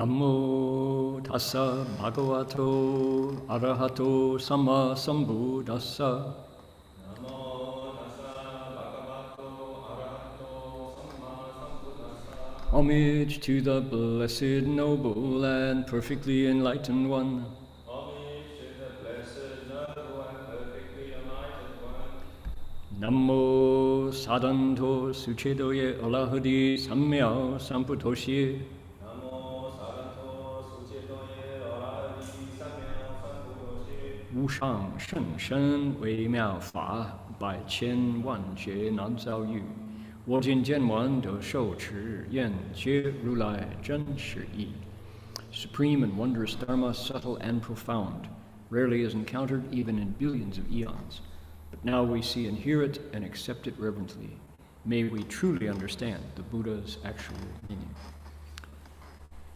Namo tassa bhagavato arahato samma sambuddhassa. Namo tassa bhagavato arahato samma sambuddhassa. Homage to the blessed, noble, and perfectly enlightened one. Homage to the blessed, noble, and perfectly enlightened one. Namo sadanto suchedoye alahadi sammyao samputoshi. Namo saranto suchedoye arahati samyang sambuddhoshe. 无上甚深微妙法，百千万劫难遭遇。我今见闻得受持，愿解如来真实义。Supreme and wondrous Dharma, subtle and profound, rarely is encountered even in billions of eons. But now we see and hear it and accept it reverently. May we truly understand the Buddha's actual meaning.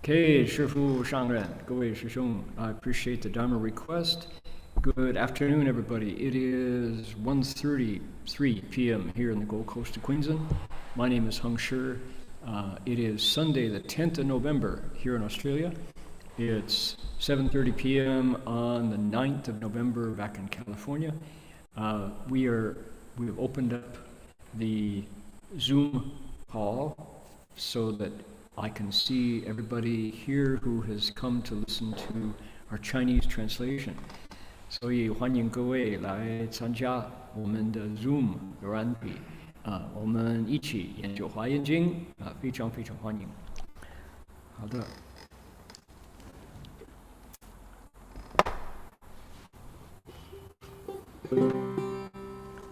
Okay, 师父上人，各位师兄, I appreciate the Dharma request. Good afternoon, everybody. It is 1:33 p.m. here in the Gold Coast of Queensland. My name is Heng. It is Sunday, the 10th of November here in Australia. It's 7:30 p.m. on the 9th of November back in California. We've opened up the Zoom call so that I can see everybody here who has come to listen to our Chinese translation. 所以欢迎各位来参加我们的 Zoom 软体我们一起研究华严经非常非常欢迎。好的。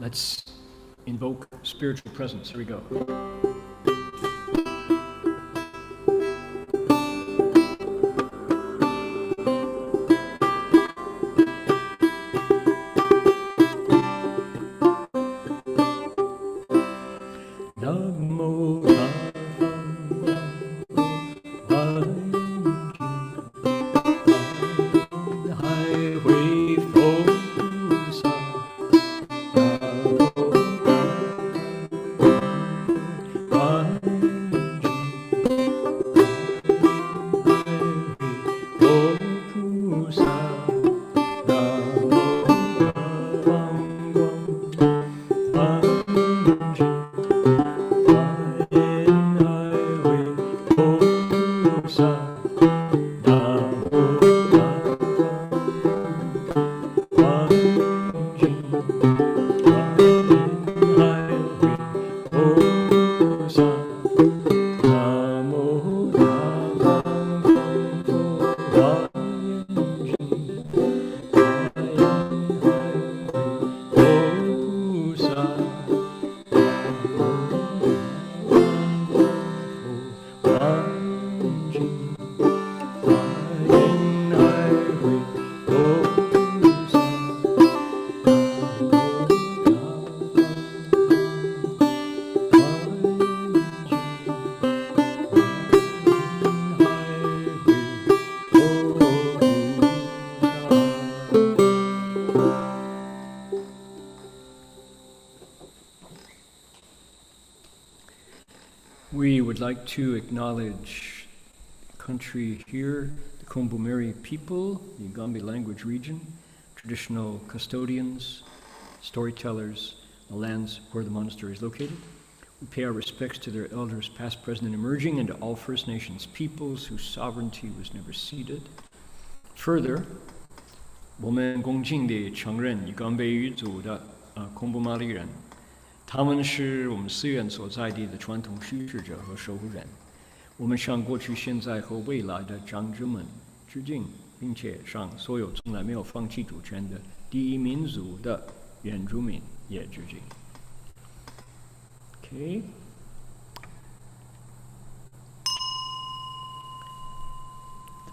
Let's invoke spiritual presence. Here we go. We would like to acknowledge country here, the Kombu-Meri people, the Ugambi language region, traditional custodians, storytellers, the lands where the monastery is located. We pay our respects to their elders past, present, and emerging, and to all First Nations peoples whose sovereignty was never ceded. Further, 我们恭敬地承认Ugambi语族的Kombu-Meri人 他们是我们寺院所在地的传统叙事者和守护人。我们向过去、现在和未来的长者们致敬，并且向所有从来没有放弃主权的第一民族的原住民也致敬。Okay.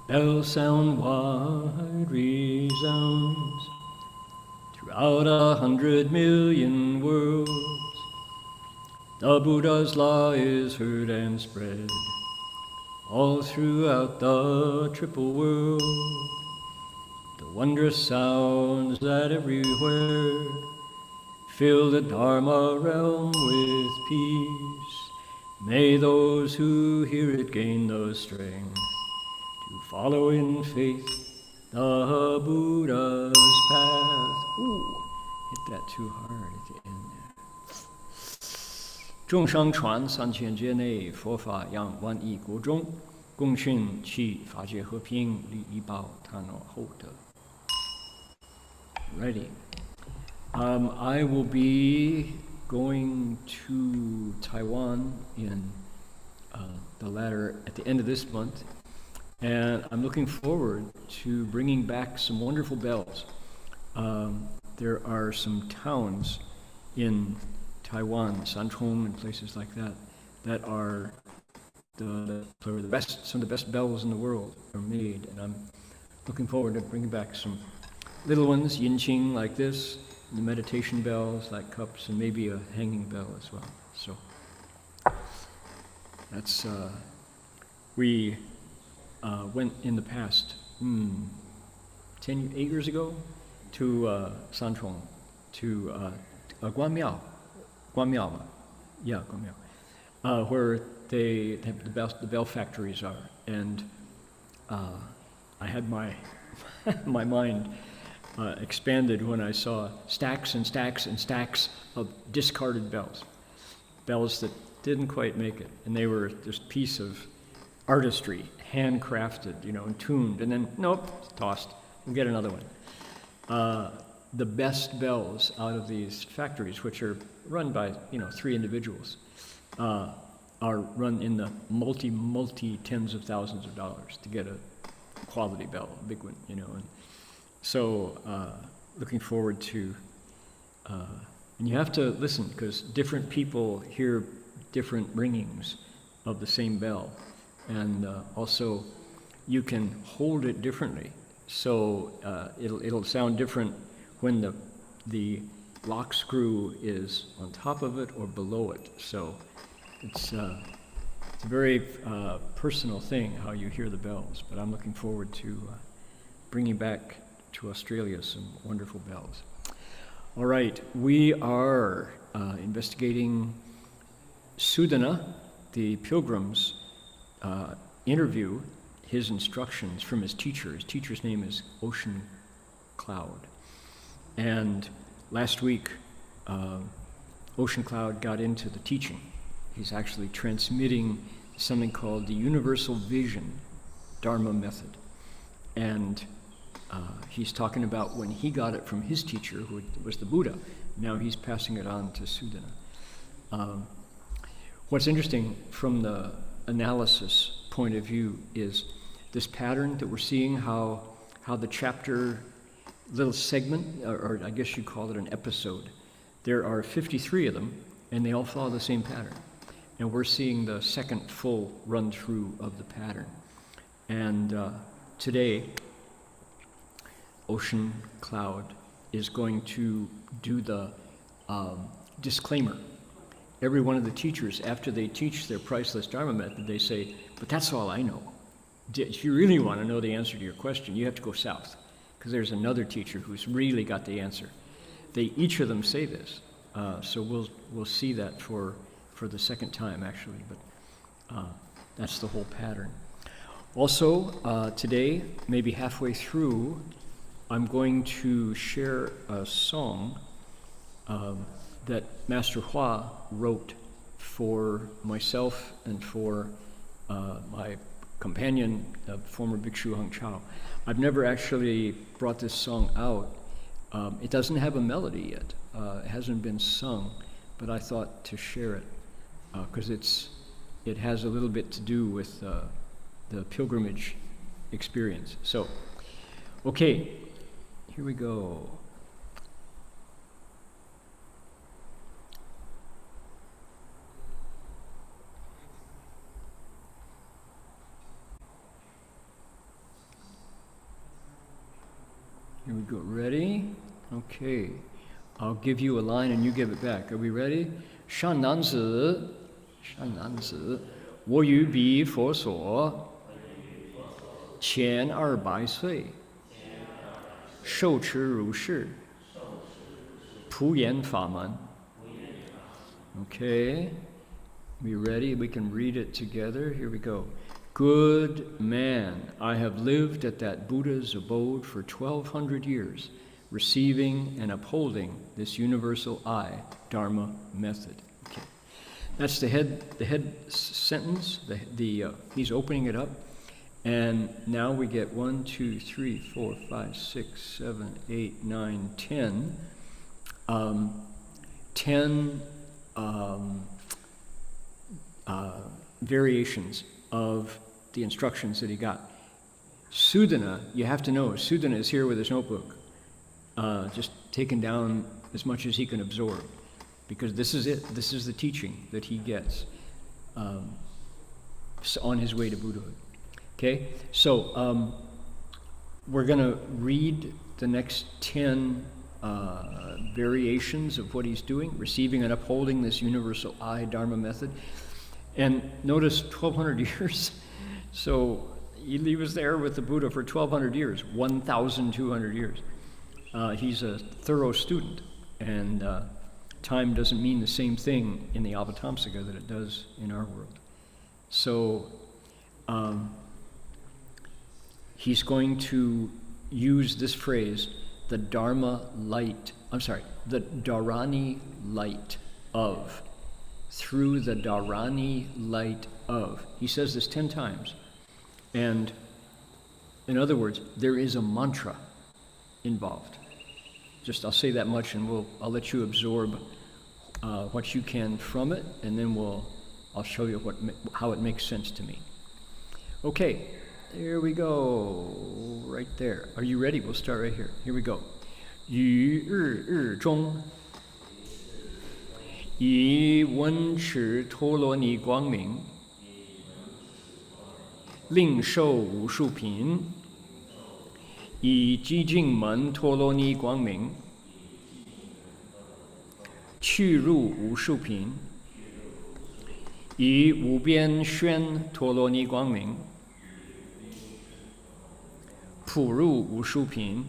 The bells sound wide, resounds throughout 100 million worlds. The Buddha's law is heard and spread all throughout the triple world. The wondrous sounds that everywhere fill the Dharma realm with peace. May those who hear it gain the strength follow in faith the Buddha's path. Ooh, hit that too hard at the end there. 众生传3000劫内，佛法扬万亿国中，共训其法界和平，利益报他诺厚德。Ready. I will be going to Taiwan in at the end of this month, and I'm looking forward to bringing back some wonderful bells. There are some towns in Taiwan, Sanchong and places like that, that are some of the best bells in the world are made, and I'm looking forward to bringing back some little ones, yin-ching like this, the meditation bells like cups, and maybe a hanging bell as well. So that's we went in the past 8 years ago to Sanchong, to Guanmiao, where the bell factories are, and I had my my mind expanded when I saw stacks and stacks and stacks of discarded bells that didn't quite make it, and they were this piece of artistry, handcrafted, and tuned, and then nope, tossed. We'll get another one. The best bells out of these factories, which are run by 3 individuals, are run in the multi tens of thousands of dollars to get a quality bell, a big one, And so looking forward to, and you have to listen because different people hear different ringings of the same bell, and also you can hold it differently. So it'll sound different when the lock screw is on top of it or below it. So it's a very personal thing how you hear the bells. But I'm looking forward to bringing back to Australia some wonderful bells. All right, we are investigating Sudana, the pilgrim's interview, his instructions from his teacher. His teacher's name is Ocean Cloud. And last week, Ocean Cloud got into the teaching. He's actually transmitting something called the Universal Vision Dharma method. And he's talking about when he got it from his teacher, who was the Buddha. Now he's passing it on to Sudana. What's interesting from the analysis point of view is this pattern that we're seeing, how the chapter little segment, or I guess you'd call it an episode, there are 53 of them, and they all follow the same pattern. And we're seeing the second full run-through of the pattern. And today, Ocean Cloud is going to do the disclaimer. Every one of the teachers, after they teach their priceless Dharma method, they say, but that's all I know. If you really want to know the answer to your question, you have to go south, because there's another teacher who's really got the answer. Each of them say this, so we'll see that for the second time, actually, but that's the whole pattern. Also, today, maybe halfway through, I'm going to share a song that Master Hua wrote for myself and for my companion, former Bhikshu Heng Chao. I've never actually brought this song out. It doesn't have a melody yet. It hasn't been sung, but I thought to share it because it has a little bit to do with the pilgrimage experience. So, okay, here we go. Here we go. Ready? Okay. I'll give you a line and you give it back. Are we ready? 善男子,我于彼佛所前200岁受持如是普贤法门. Okay. We ready? We can read it together. Here we go. Good man, I have lived at that Buddha's abode for 1,200 years, receiving and upholding this universal I, Dharma method. Okay. That's the head sentence. He's opening it up. And now we get 1, 2, 3, 4, 5, 6, 7, 8, 9, 10. 10 variations of the instructions that he got. Sudana, you have to know, Sudana is here with his notebook, just taking down as much as he can absorb, because this is it. This is the teaching that he gets on his way to Buddhahood. Okay, so we're going to read the next 10 variations of what he's doing, receiving and upholding this universal I Dharma method. And notice 1,200 years. So he was there with the Buddha for 1,200 years, 1,200 years. He's a thorough student, and time doesn't mean the same thing in the Avatamsaka that it does in our world. So he's going to use this phrase, the Dharani light of. Through the Dharani light of. He says this 10 times. And in other words, there is a mantra involved. Just I'll say that much, and I'll let you absorb what you can from it, and then I'll show you how it makes sense to me. Okay, there we go, right there. Are you ready? We'll start right here. Here we go. 于日日中 以温持陀罗尼光明，令受无数品；以寂静门陀罗尼光明，去入无数品；以无边宣陀罗尼光明，普入无数品；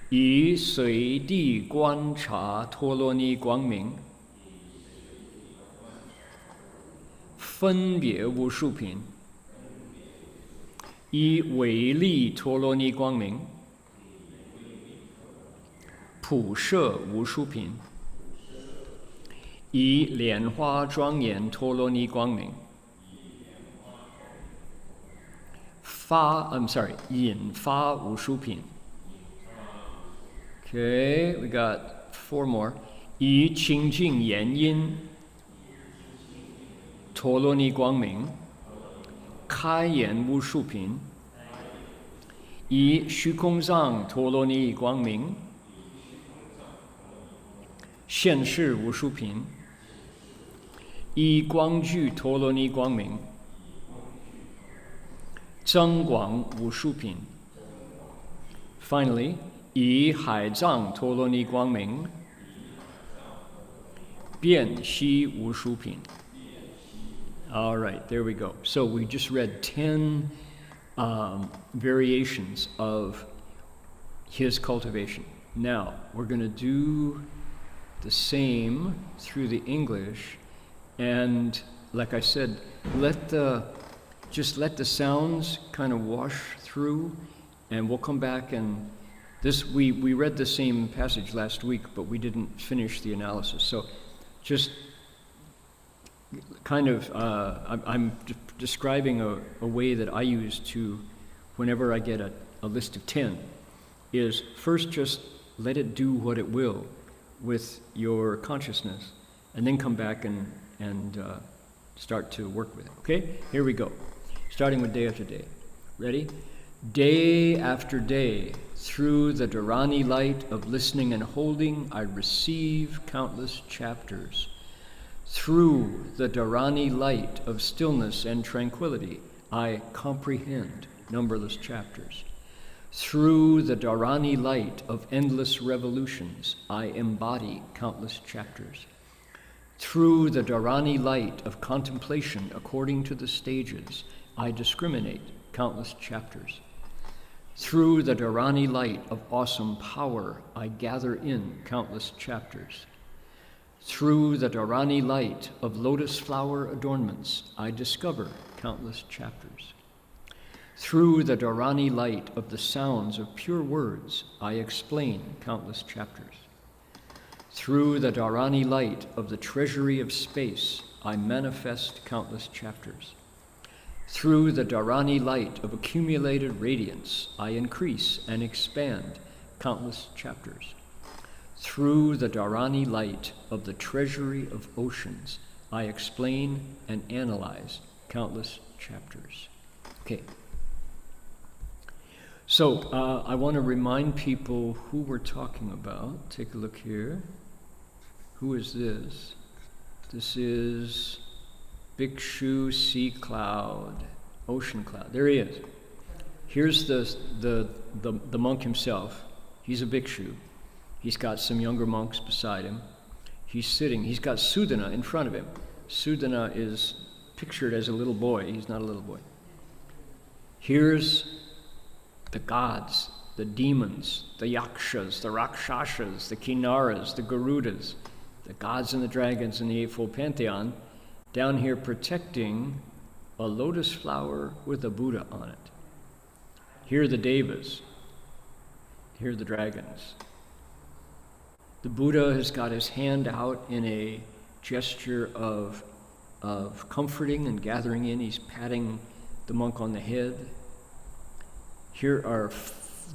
以随地观察陀罗尼光明，分别无数品；以唯利陀罗尼光明，普摄无数品；以莲花庄严陀罗尼光明，引发无数品。Okay, we got 4 more. 以清净言音陀罗尼光明，开眼无数品；以虚空藏陀罗尼光明，现世无数品；以光具陀罗尼光明，增广无数品。Finally, 以海藏陀罗尼光明，遍悉无数品。All right, there we go. So we just read 10 variations of his cultivation. Now, we're going to do the same through the English. And like I said, just let the sounds kind of wash through, and we'll come back and we read the same passage last week, but we didn't finish the analysis. So just kind of, I'm describing a way that I use to, whenever I get a list of 10, is first just let it do what it will with your consciousness, and then come back and start to work with it. Okay? Here we go. Starting with day after day. Ready? Day after day, through the Dharani light of listening and holding, I receive countless chapters. Through the Dharani light of stillness and tranquility, I comprehend numberless chapters. Through the Dharani light of endless revolutions, I embody countless chapters. Through the Dharani light of contemplation according to the stages, I discriminate countless chapters. Through the Dharani light of awesome power, I gather in countless chapters. Through the Dharani light of lotus flower adornments, I discover countless chapters. Through the Dharani light of the sounds of pure words, I explain countless chapters. Through the Dharani light of the treasury of space, I manifest countless chapters. Through the Dharani light of accumulated radiance, I increase and expand countless chapters. Through the Dharani light of the treasury of oceans, I explain and analyze countless chapters. Okay. So I want to remind people who we're talking about. Take a look here. Who is this? This is Bhikshu Sea Cloud, Ocean Cloud. There he is. Here's the monk himself. He's a bhikshu. He's got some younger monks beside him. He's sitting. He's got Sudana in front of him. Sudana is pictured as a little boy. He's not a little boy. Here's the gods, the demons, the yakshas, the rakshasas, the kinnaras, the garudas, the gods and the dragons in the Eightfold Pantheon, down here protecting a lotus flower with a Buddha on it. Here are the devas. Here are the dragons. The Buddha has got his hand out in a gesture of comforting and gathering in. He's patting the monk on the head. Here are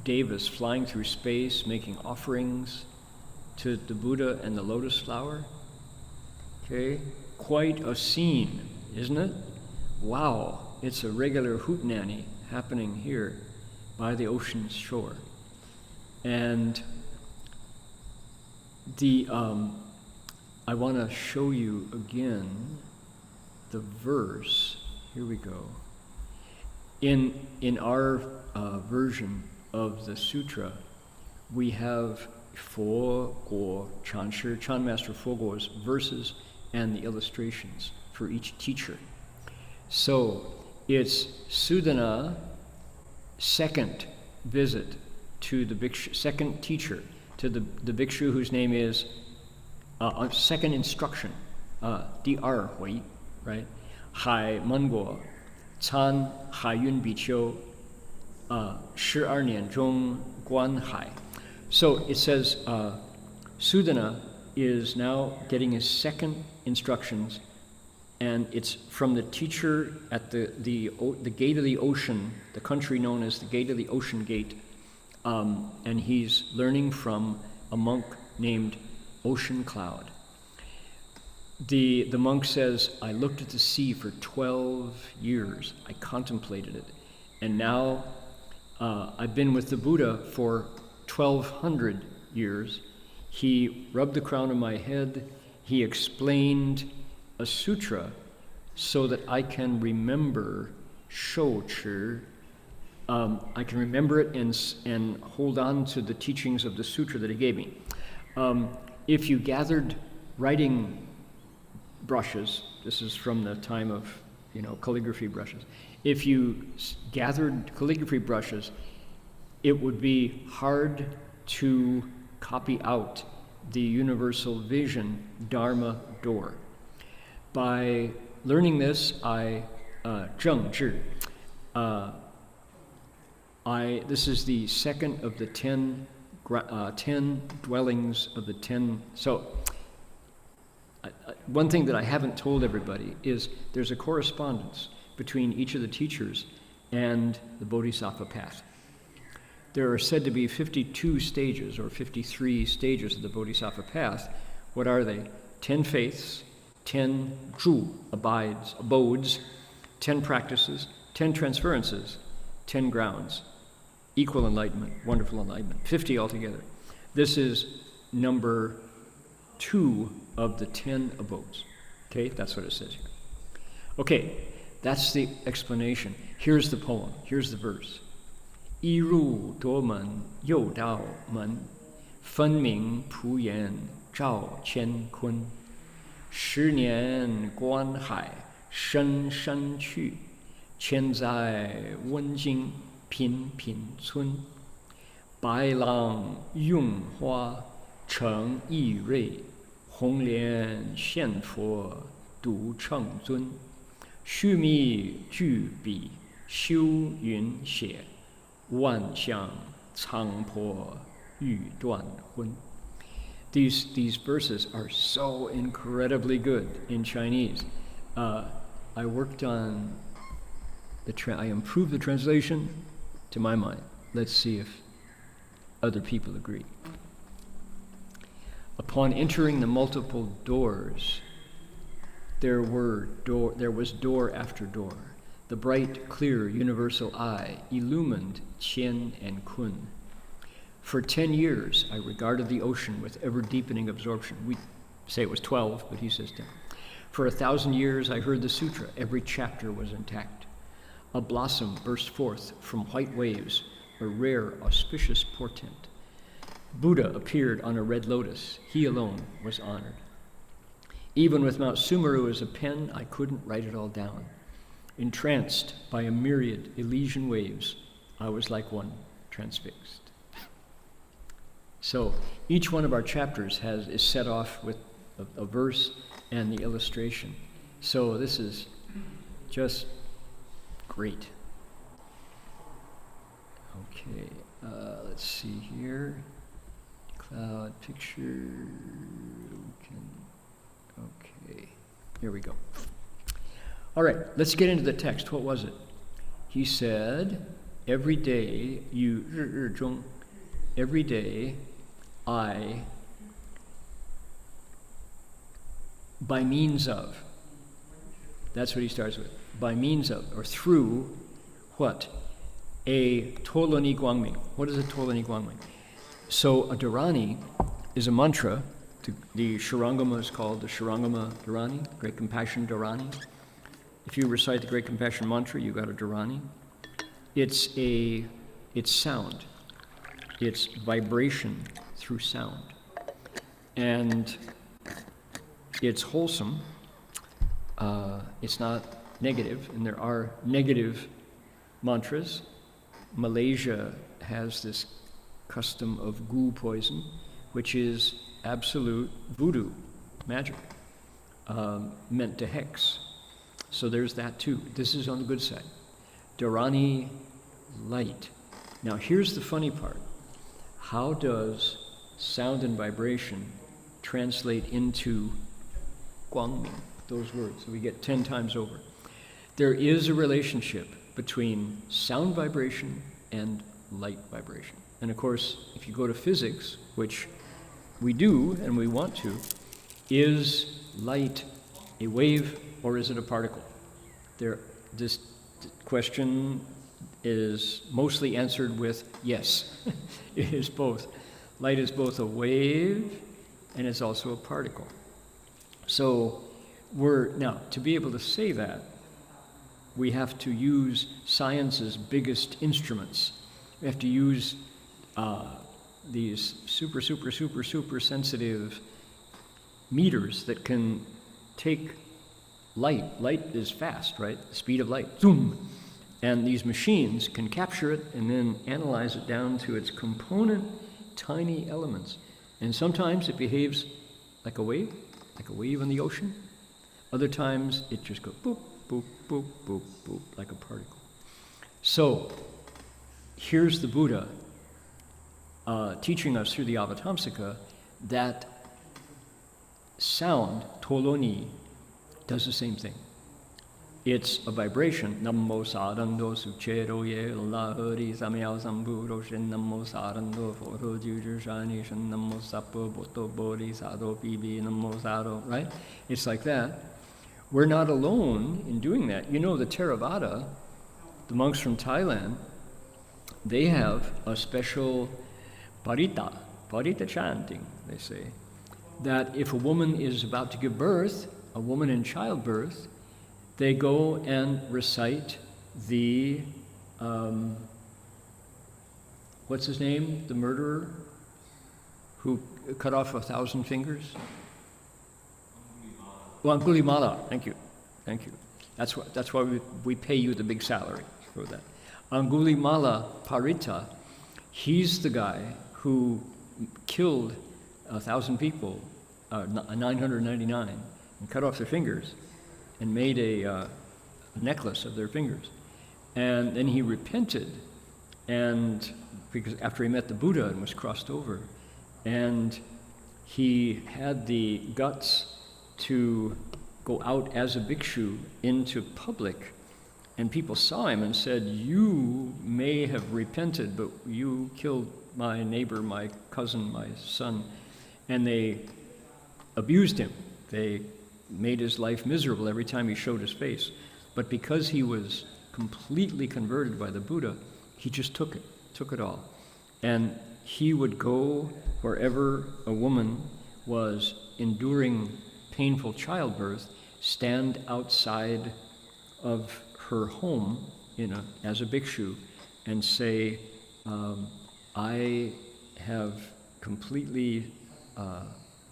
devas flying through space, making offerings to the Buddha and the lotus flower. Okay, quite a scene, isn't it? Wow, it's a regular hootenanny happening here by the ocean's shore. And I want to show you again the verse. Here we go. In our version of the sutra, we have Fo Guo Chan Shi, Chan Master Fo Guo's verses and the illustrations for each teacher. So it's Sudana, second visit to the bhikshu, second teacher to the bhikshu whose name is second instruction, Di Hui, right? Hai Menguo, Can Hai Yun Biqiu, 12年中观海. So it says Sudana is now getting his second instructions, and it's from the teacher at the gate of the ocean, the country known as the Gate of the Ocean Gate, and he's learning from a monk named Ocean Cloud. The monk says, I looked at the sea for 12 years. I contemplated it. And now I've been with the Buddha for 1,200 years. He rubbed the crown of my head. He explained a sutra so that I can remember Shou-Chi. I can remember it and hold on to the teachings of the sutra that he gave me. If you gathered writing brushes, this is from the time of, calligraphy brushes. If you gathered calligraphy brushes, it would be hard to copy out the universal vision, Dharma door. By learning this, I zheng zhi. This is the second of the 10 dwellings of the 10. So, one thing that I haven't told everybody is there's a correspondence between each of the teachers and the Bodhisattva path. There are said to be 52 stages or 53 stages of the Bodhisattva path. What are they? 10 faiths, 10 zhu, abodes, 10 practices, 10 transferences, 10 grounds. Equal enlightenment, wonderful enlightenment, 50 altogether. This is number 2 of the 10 abodes. Okay, that's what it says here. Okay, that's the explanation. Here's the poem, here's the verse. 一入多门又道门，分明普眼照乾坤。10年观海深深去，千载温经频频村。白浪映花成熠瑞，红莲现佛独称尊，须弥具彼修云写，万象苍婆欲断昏. These verses are so incredibly good in Chinese. I worked on I improved the translation to my mind. Let's see if other people agree. Upon entering the multiple doors, there was door after door. The bright, clear, universal eye illumined Qian and Kun. For 10 years, I regarded the ocean with ever-deepening absorption. We say it was 12, but he says 10. For 1,000 years, I heard the Sutra. Every chapter was intact. A blossom burst forth from white waves, a rare, auspicious portent. Buddha appeared on a red lotus. He alone was honored. Even with Mount Sumeru as a pen, I couldn't write it all down. Entranced by a myriad Elysian waves, I was like one transfixed. So each one of our chapters is set off with a verse and the illustration. So this is just great. Okay, let's see here. Cloud picture. Okay, here we go. All right, let's get into the text. What was it? He said, every day I, by means of, that's what he starts with, by means of, or through, what? A Tolani Guangming. What is a Tolani Guangming? So a Dharani is a mantra. The Shurangama is called the Shurangama Dharani, Great Compassion Dharani. If you recite the Great Compassion mantra, you got a Dharani. It's sound. It's vibration through sound. And it's wholesome. It's not negative, and there are negative mantras. Malaysia has this custom of goo poison, which is absolute voodoo magic, meant to hex. So there's that too. This is on the good side. Dharani light. Now here's the funny part. How does sound and vibration translate into Guangming, those words? So we get 10 times over. There is a relationship between sound vibration and light vibration. And of course, if you go to physics, which we do and we want to, is light a wave or is it a particle? This question is mostly answered with yes. It is both. Light is both a wave and it's also a particle. So now, to be able to say that, we have to use science's biggest instruments. We have to use these super sensitive meters that can take light. Light is fast, right? The speed of light, zoom. And these machines can capture it and then analyze it down to its component tiny elements. And sometimes it behaves like a wave in the ocean. Other times it just goes boop, boop, boop, boop, boop, like a particle. So here's the Buddha teaching us through the Avatamsaka that sound, toloni, does the same thing. It's a vibration. Nammo sarando suchero ye lahari samyao samburo shin nammo sarando foro juju shani shin nammo sapo boto bori sado bibi nammo sado, right? It's like that. We're not alone in doing that. You know, the Theravada, the monks from Thailand, they have a special parita chanting, they say, that if a woman is about to give birth, a woman in childbirth, they go and recite the, what's his name? The murderer who cut off 1,000 fingers? Angulimala, thank you. That's why we pay you the big salary for that. Angulimala Parita, he's the guy who killed 1,000 people 999, and cut off their fingers and made a necklace of their fingers. And then he repented, and because after he met the Buddha and was crossed over, and he had the guts to go out as a bhikshu into public, and people saw him and said, "You may have repented, but you killed my neighbor, my cousin, my son," and they abused him. They made his life miserable every time he showed his face. But because he was completely converted by the Buddha, he just took it all. And he would go wherever a woman was enduring painful childbirth, stand outside of her home as a bhikshu and say, I have completely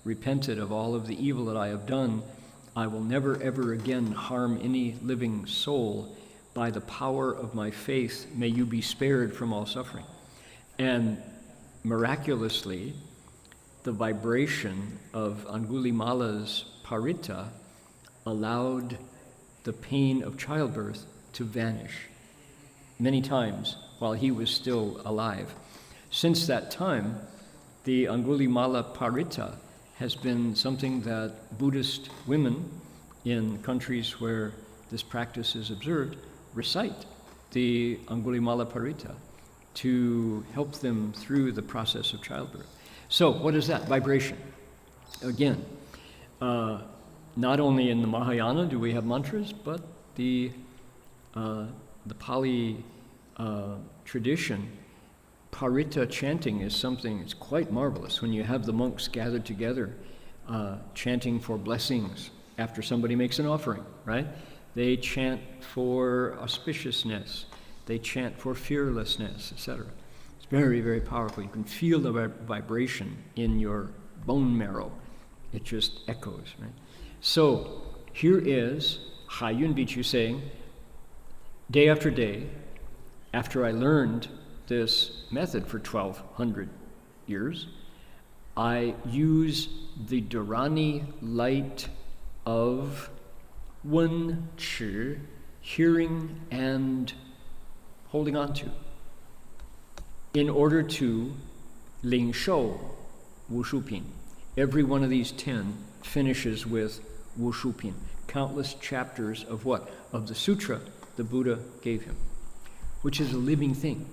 repented of all of the evil that I have done. I will never ever again harm any living soul. By the power of my faith, may you be spared from all suffering. And miraculously, the vibration of Angulimala's parita allowed the pain of childbirth to vanish many times while he was still alive. Since that time, the Angulimala parita has been something that Buddhist women in countries where this practice is observed recite the Angulimala parita to help them through the process of childbirth. So what is that? Vibration. Again, not only in the Mahayana do we have mantras, but the Pali tradition, parita chanting is something that's quite marvelous. When you have the monks gathered together chanting for blessings after somebody makes an offering, right? They chant for auspiciousness. They chant for fearlessness, etc. It's very, very powerful. You can feel the vibration in your bone marrow. It just echoes, right? So here is Haiyun Bhikkhu saying, day after day, after I learned this method for 1,200 years, I use the Dharani light of Wen Chi, hearing and holding on to, in order to Ling Shou Wu Shu Pin. Every one of these 10 finishes with Wu Shu Pin, countless chapters of what? Of the sutra the Buddha gave him, which is a living thing.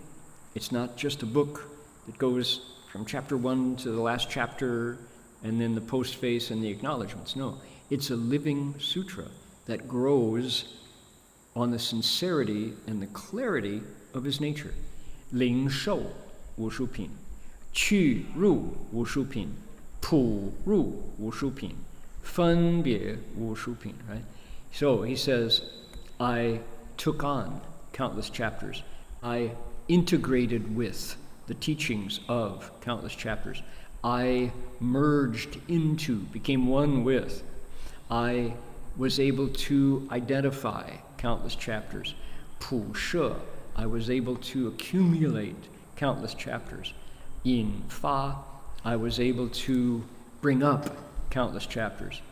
It's not just a book that goes from chapter 1 to the last chapter and then the postface and the acknowledgments. No, it's a living sutra that grows on the sincerity and the clarity of his nature. Ling Shou Wu Shu Pin, Qu Ru Wu Shu Pin, Pu Ru Wu Shu Pin, Fen Bie Wu Shu Pin, right? So he says, I took on countless chapters. I integrated with the teachings of countless chapters. I merged into, became one with. I was able to identify countless chapters. Pu She, I was able to accumulate countless chapters. In Fa, I was able to bring up countless chapters.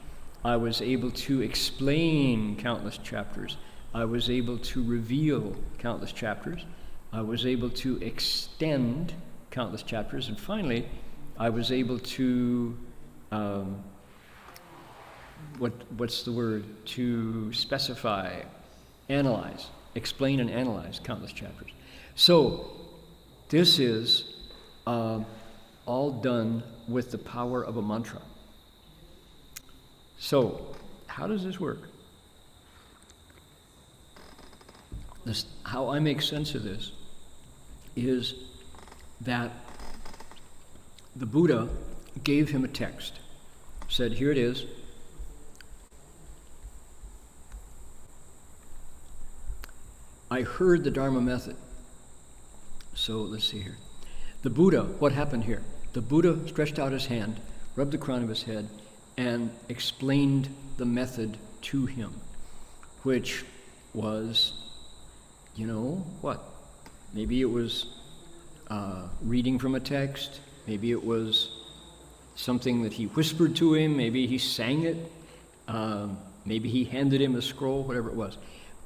I was able to explain countless chapters. I was able to reveal countless chapters. I was able to extend countless chapters. And finally, I was able to what's the word? To specify, analyze, explain and analyze countless chapters. So this is all done with the power of a mantra. So how does this work? How I make sense of this is that the Buddha gave him a text, said, here it is. I heard the Dharma method. So let's see here. The Buddha, what happened here? The Buddha stretched out his hand, rubbed the crown of his head, and explained the method to him, which was, what? Maybe it was reading from a text, maybe it was something that he whispered to him, maybe he sang it, maybe he handed him a scroll, whatever it was.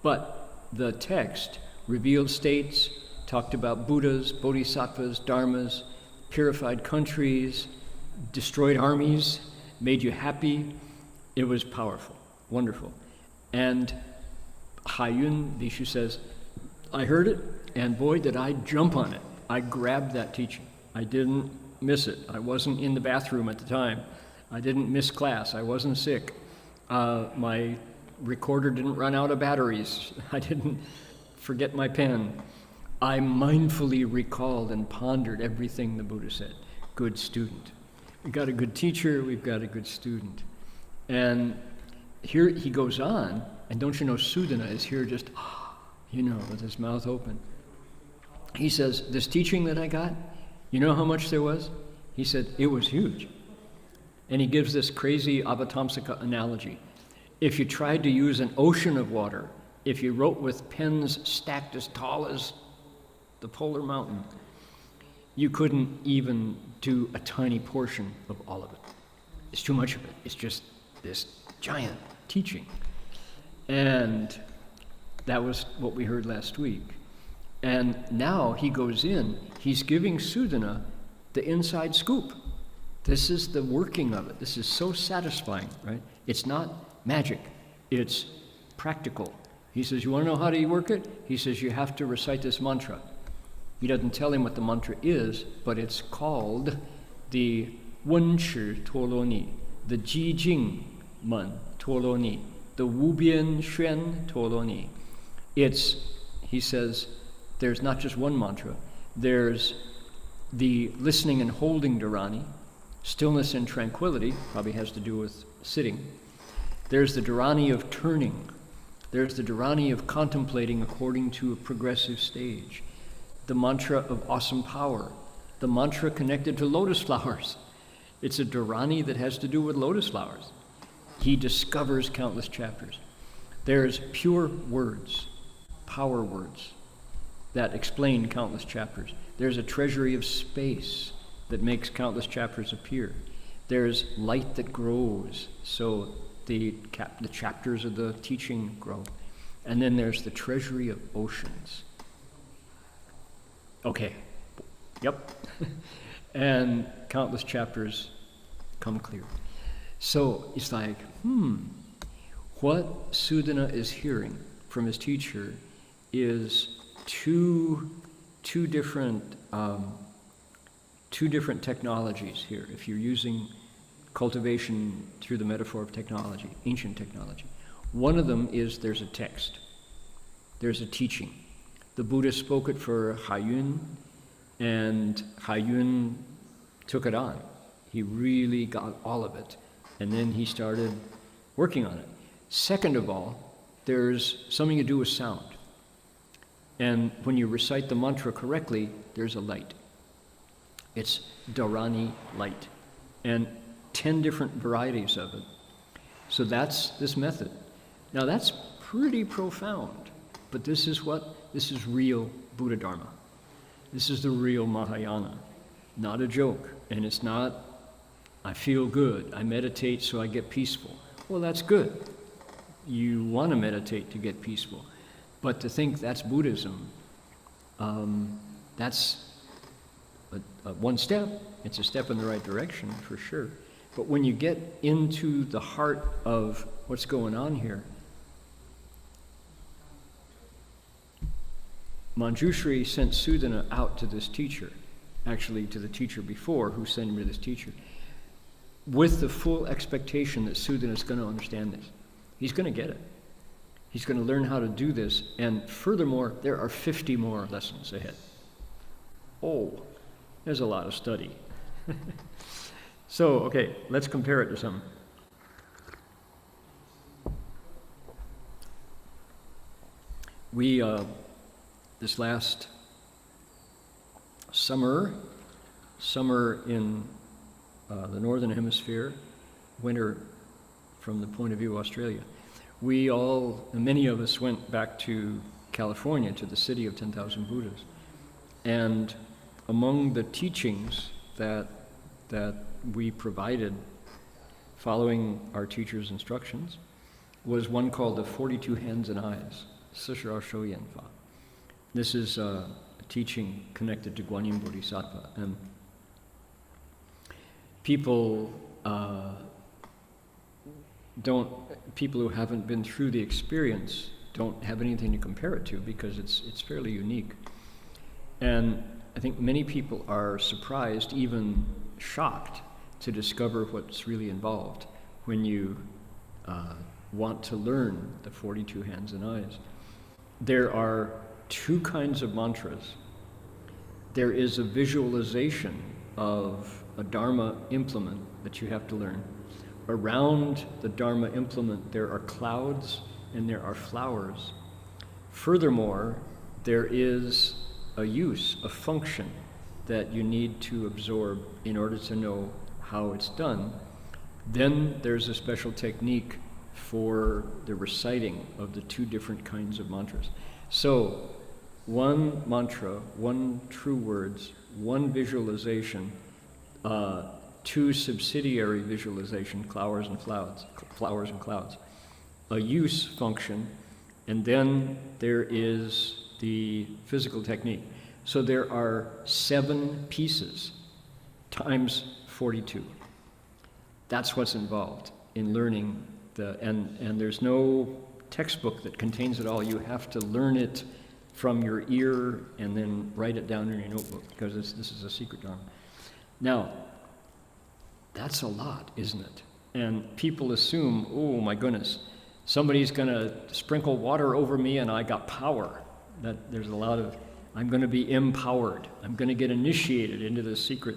But the text revealed states, talked about Buddhas, Bodhisattvas, Dharmas, purified countries, destroyed armies, made you happy. It was powerful, wonderful. And Haiyun Vishu says, I heard it, and boy, did I jump on it. I grabbed that teaching. I didn't miss it. I wasn't in the bathroom at the time. I didn't miss class. I wasn't sick. My recorder didn't run out of batteries. I didn't forget my pen. I mindfully recalled and pondered everything the Buddha said. Good student. We got a good teacher, we've got a good student. And here he goes on, and don't you know Sudana is here just, with his mouth open. He says, this teaching that I got, you know how much there was? He said, it was huge. And he gives this crazy Avatamsaka analogy. If you tried to use an ocean of water, if you wrote with pens stacked as tall as the polar mountain, you couldn't even do a tiny portion of all of it. It's too much of it. It's just this giant teaching. And that was what we heard last week. And now he goes in, he's giving Sudana the inside scoop. This is the working of it. This is so satisfying, right? It's not magic, it's practical. He says, you want to know how to work it? He says, you have to recite this mantra. He doesn't tell him what the mantra is, but it's called the Wenshi Toloni, the Jijing Man Toloni, the Wubian Xuan Toloni. He says, there's not just one mantra. There's the listening and holding dharani, stillness and tranquility, probably has to do with sitting. There's the dharani of turning. There's the dharani of contemplating according to a progressive stage. The mantra of awesome power. The mantra connected to lotus flowers. It's a dharani that has to do with lotus flowers. He discovers countless chapters. There's pure words, power words, that explain countless chapters. There's a treasury of space that makes countless chapters appear. There's light that grows, so the chapters of the teaching grow. And then there's the treasury of oceans. Okay, yep. And countless chapters come clear. So it's like, what Sudana is hearing from his teacher is two different technologies here. If you're using cultivation through the metaphor of technology, ancient technology. One of them is there's a text. There's a teaching. The Buddha spoke it for Haiyun, and Haiyun took it on. He really got all of it, and then he started working on it. Second of all, there's something to do with sound. And when you recite the mantra correctly, there's a light. It's dharani light, and 10 different varieties of it. So that's this method. Now that's pretty profound, but this is real Buddha Dharma. This is the real Mahayana, not a joke. And it's not, I feel good, I meditate so I get peaceful. Well, that's good. You want to meditate to get peaceful. But to think that's Buddhism, that's one step. It's a step in the right direction, for sure. But when you get into the heart of what's going on here, Manjushri sent Sudana out to this teacher, actually to the teacher before who sent him to this teacher, with the full expectation that Sudana is going to understand this. He's going to get it. He's going to learn how to do this, and furthermore, there are 50 more lessons ahead. Oh, there's a lot of study. So, okay, let's compare it to something. We, this last summer in the Northern Hemisphere, winter from the point of view of Australia, many of us went back to California, to the city of 10,000 Buddhas. And among the teachings that that we provided following our teacher's instructions was one called the 42 Hands and Eyes, Sutra Shoyenfa. This is a teaching connected to Guanyin Bodhisattva. And people people who haven't been through the experience don't have anything to compare it to because it's fairly unique. And I think many people are surprised, even shocked, to discover what's really involved when you want to learn the 42 Hands and Eyes. There are two kinds of mantras. There is a visualization of a Dharma implement that you have to learn. Around the Dharma implement, there are clouds and there are flowers. Furthermore, there is a use, a function that you need to absorb in order to know how it's done. Then there's a special technique for the reciting of the two different kinds of mantras. So, one mantra, one true words, one visualization, two subsidiary visualization, flowers and clouds, a use function, and then there is the physical technique. So there are 7 pieces times 42. That's what's involved in learning and there's no textbook that contains it all. You have to learn it from your ear and then write it down in your notebook because this is a secret Dharma. Now, that's a lot, isn't it? And people assume, oh my goodness, somebody's going to sprinkle water over me and I got power. That there's a lot of, I'm going to be empowered. I'm going to get initiated into this secret.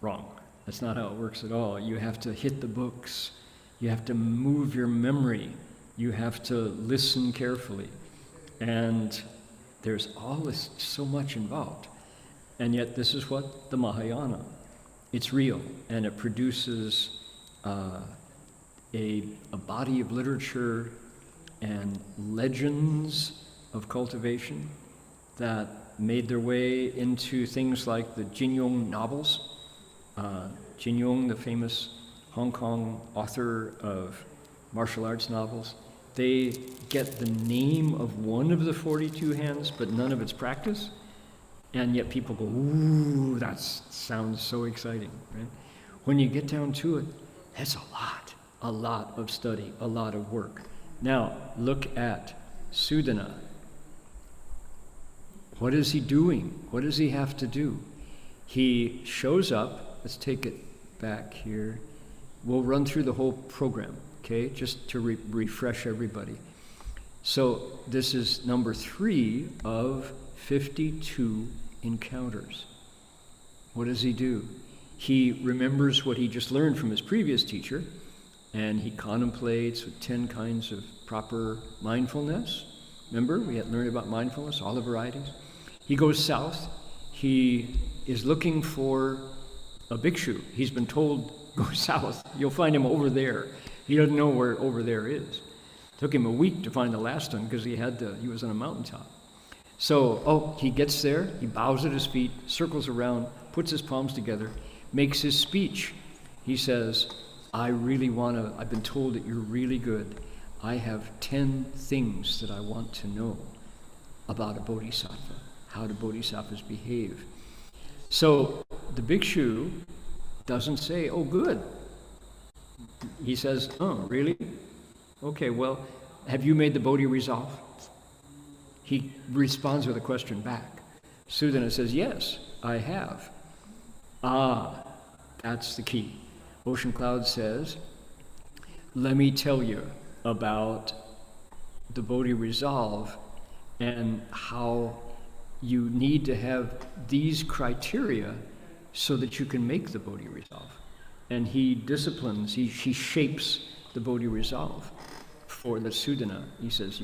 Wrong. That's not how it works at all. You have to hit the books. You have to move your memory. You have to listen carefully. And there's so much involved. And yet this is what the Mahayana, it's real. And it produces a body of literature and legends of cultivation that made their way into things like the Jin novels. Jin, the famous Hong Kong author of martial arts novels, they get the name of one of the 42 hands, but none of its practice. And yet people go, ooh, that sounds so exciting, right? When you get down to it, that's a lot of study, a lot of work. Now, look at Sudana. What is he doing? What does he have to do? He shows up. Let's take it back here. We'll run through the whole program, okay, just to refresh everybody. So this is number 3 of 52 encounters. What does he do? He remembers what he just learned from his previous teacher, and he contemplates with 10 kinds of proper mindfulness. Remember, we had learned about mindfulness, all the varieties. He goes south. He is looking for a bhikshu. He's been told, go south. You'll find him over there. He doesn't know where over there is. Took him a week to find the last one because he was on a mountaintop. So, he gets there. He bows at his feet, circles around, puts his palms together, makes his speech. He says, I've been told that you're really good. I have 10 things that I want to know about a bodhisattva, how do bodhisattvas behave. So the bhikshu doesn't say, oh, good. He says, oh, really? Okay, well, have you made the bodhi resolve? He responds with a question back. Sudana says, yes, I have. That's the key. Ocean Cloud says, let me tell you about the bodhi resolve and how you need to have these criteria so that you can make the bodhi resolve. And he disciplines, he shapes the bodhi resolve for the Sudana. He says,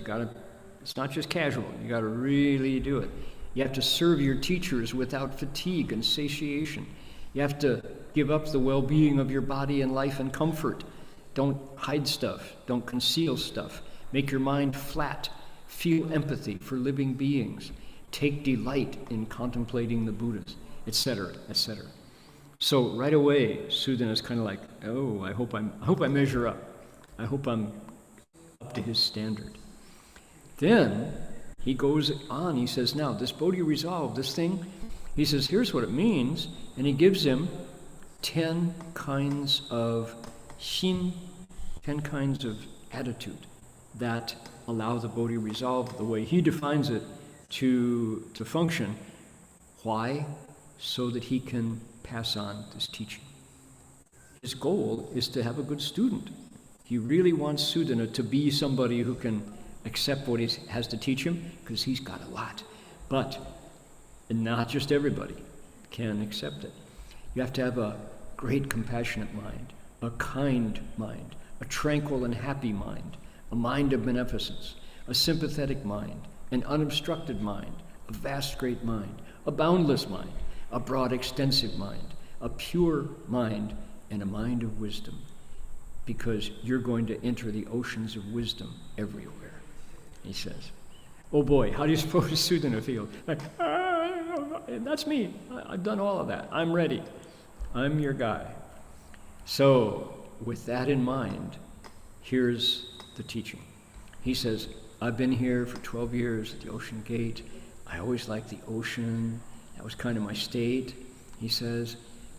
it's not just casual, you gotta really do it. You have to serve your teachers without fatigue and satiation. You have to give up the well-being of your body and life and comfort. Don't hide stuff, don't conceal stuff. Make your mind flat. Feel empathy for living beings. Take delight in contemplating the Buddhas, etc., etc. So right away, Sudana is kind of like, oh, I hope I measure up. I hope I'm up to his standard. Then he goes on, he says, now, this Bodhi resolve, this thing, he says, here's what it means, and he gives him 10 kinds of Xin, 10 kinds of attitude that allow the Bodhi resolve, the way he defines it, to function. Why? So that he can pass on this teaching. His goal is to have a good student. He really wants Sudana to be somebody who can accept what he has to teach him, because he's got a lot. But not just everybody can accept it. You have to have a great compassionate mind, a kind mind, a tranquil and happy mind, a mind of beneficence, a sympathetic mind, an unobstructed mind, a vast great mind, a boundless mind, a broad extensive mind, a pure mind, and a mind of wisdom. Because you're going to enter the oceans of wisdom everywhere, he says. Oh boy, how do you suppose Sudana feels? Like, that's me. I've done all of that. I'm ready. I'm your guy. So, with that in mind, here's the teaching. He says, I've been here for 12 years at the Ocean Gate. I always liked the ocean. That was kind of my state. He says,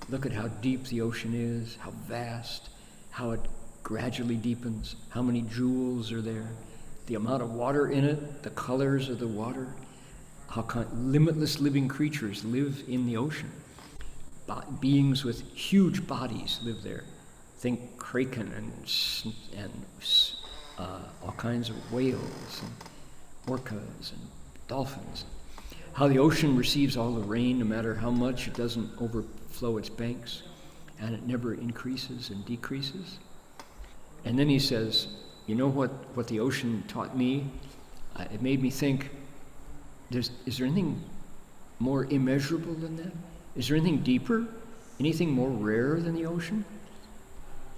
look at how deep the ocean is, how vast, how it gradually deepens, how many jewels are there, the amount of water in it, the colors of the water, how limitless living creatures live in the ocean. Beings with huge bodies live there. Think kraken and all kinds of whales and orcas and dolphins. How the ocean receives all the rain, no matter how much, it doesn't overflow its banks, and it never increases and decreases. And then he says, you know what the ocean taught me? It made me think, is there anything more immeasurable than that? Is there anything deeper? Anything more rare than the ocean?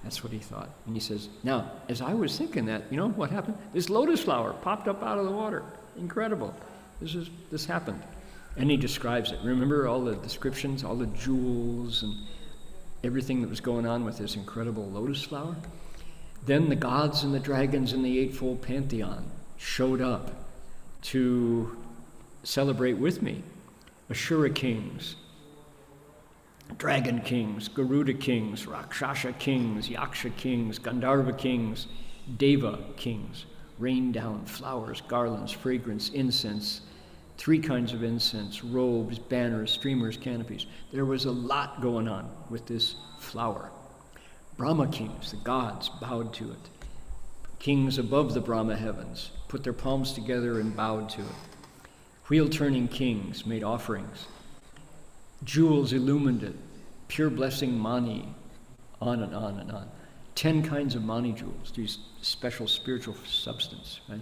That's what he thought. And he says, now, as I was thinking that, you know what happened? This lotus flower popped up out of the water. Incredible. This happened. And he describes it. Remember all the descriptions, all the jewels and everything that was going on with this incredible lotus flower? Then the gods and the dragons in the Eightfold Pantheon showed up to celebrate with me. Ashura kings, dragon kings, Garuda kings, Rakshasa kings, Yaksha kings, Gandharva kings, Deva kings rained down flowers, garlands, fragrance, incense, 3 kinds of incense, robes, banners, streamers, canopies. There was a lot going on with this flower. Brahma kings, the gods, bowed to it. Kings above the Brahma heavens put their palms together and bowed to it. Wheel-turning kings made offerings. Jewels illumined it. Pure blessing mani, on and on and on. 10 kinds of mani jewels, these special spiritual substance, right?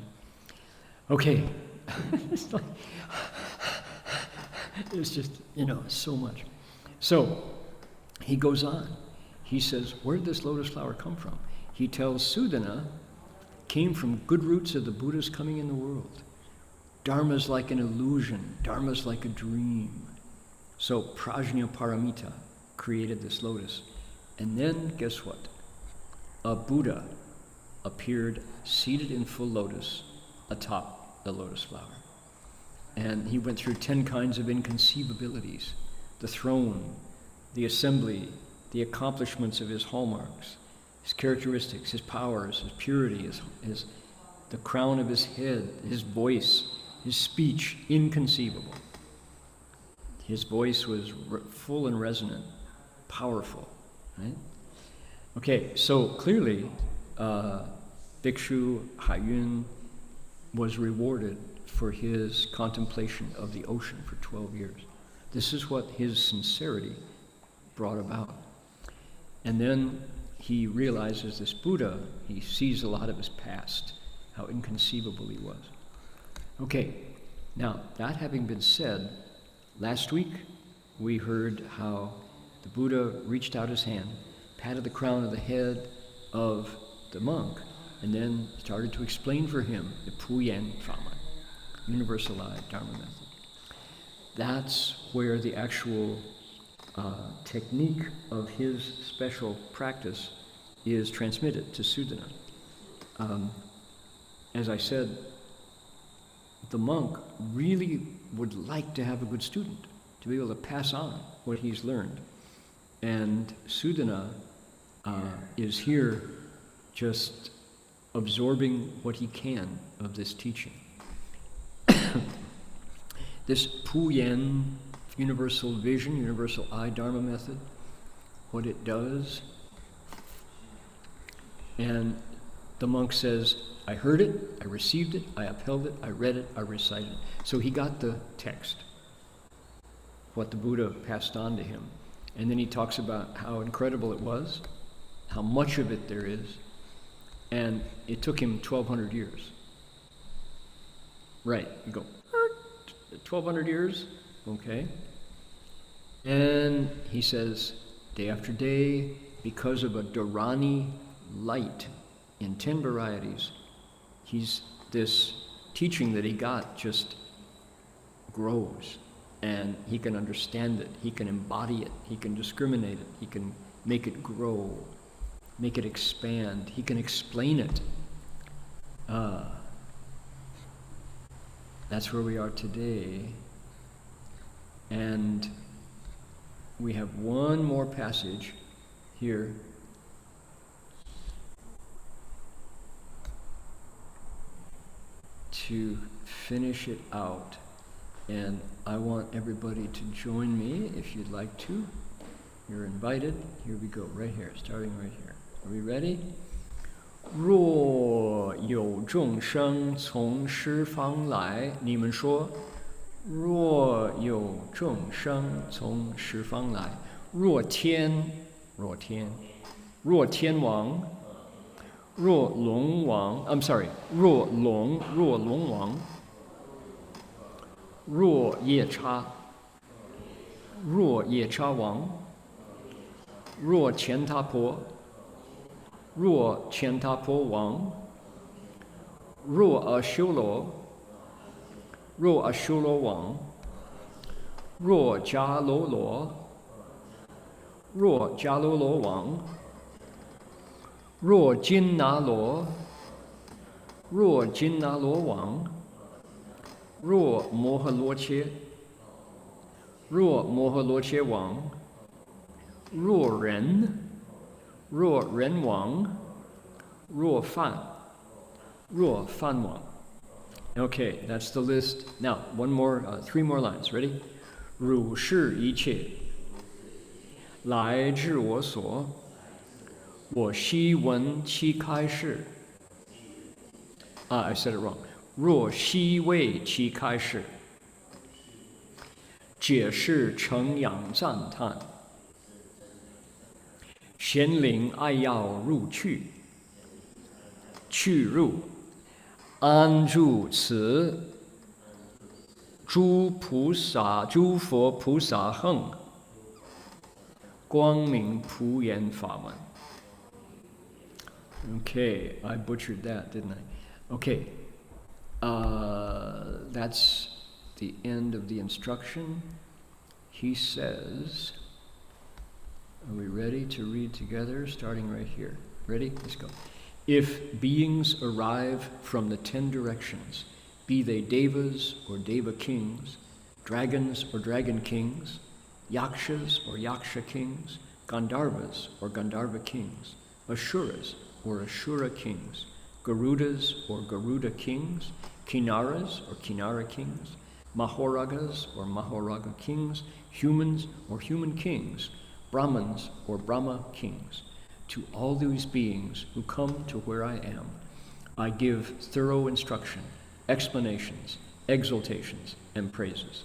Okay. It's just, so much. So, he goes on. He says, where did this lotus flower come from? He tells Sudana, came from good roots of the Buddhas coming in the world. Dharma's like an illusion. Dharma's like a dream. So Prajna Paramita created this lotus. And then, guess what? A Buddha appeared seated in full lotus atop the lotus flower. And he went through 10 kinds of inconceivabilities. The throne, the assembly, the accomplishments of his hallmarks, his characteristics, his powers, his purity, his the crown of his head, his voice, his speech, inconceivable. His voice was full and resonant, powerful, right? Okay, so clearly, Bhikshu Haiyun was rewarded for his contemplation of the ocean for 12 years. This is what his sincerity brought about. And then he realizes this Buddha, he sees a lot of his past, how inconceivable he was. Okay, now that having been said, last week we heard how the Buddha reached out his hand, patted the crown of the head of the monk, and then started to explain for him the Puyan Dharma, universalized Dharma method. That's where the actual technique of his special practice is transmitted to Sudana. As I said, the monk really would like to have a good student, to be able to pass on what he's learned. And Sudana is here just absorbing what he can of this teaching. This Puyen universal vision, universal eye Dharma method, what it does. And the monk says, I heard it, I received it, I upheld it, I read it, I recited it. So he got the text, what the Buddha passed on to him. And then he talks about how incredible it was, how much of it there is, and it took him 1,200 years. Right, you go, 1,200 years? Okay. And he says, day after day, because of a Dharani light in 10 varieties, this teaching that he got just grows, and he can understand it, he can embody it, he can discriminate it, he can make it grow, make it expand, he can explain it. That's where we are today. And we have one more passage here. To finish it out. And I want everybody to join me if you'd like to. You're invited. Here we go, right here, starting right here. Are we ready? 若有众生从十方来，你们说。若有众生从十方来，若天王，若龙王 ，I'm sorry， 若龙王，若夜叉王，若乾闼婆王，若阿修罗王，若迦楼罗王，若金拿罗王，若摩诃罗切王，若人王，若梵王。Okay, that's the list. Now, three more lines. Ready? 汝是一切，来至我所，我悉闻其开示。I said it wrong. 若悉为其开示，解释承仰赞叹，显灵爱要入去入。安住此诸佛菩萨行，光明普贤法门。Okay, I butchered that, didn't I? Okay, that's the end of the instruction. He says, are we ready to read together, starting right here? Ready? Let's go. If beings arrive from the 10 directions, be they devas or deva kings, dragons or dragon kings, yakshas or yaksha kings, gandharvas or gandharva kings, asuras or ashura kings, garudas or garuda kings, kinnaras or kinnara kings, mahoragas or mahoraga kings, humans or human kings, brahmins or brahma kings. To all these beings who come to where I am, I give thorough instruction, explanations, exaltations, and praises.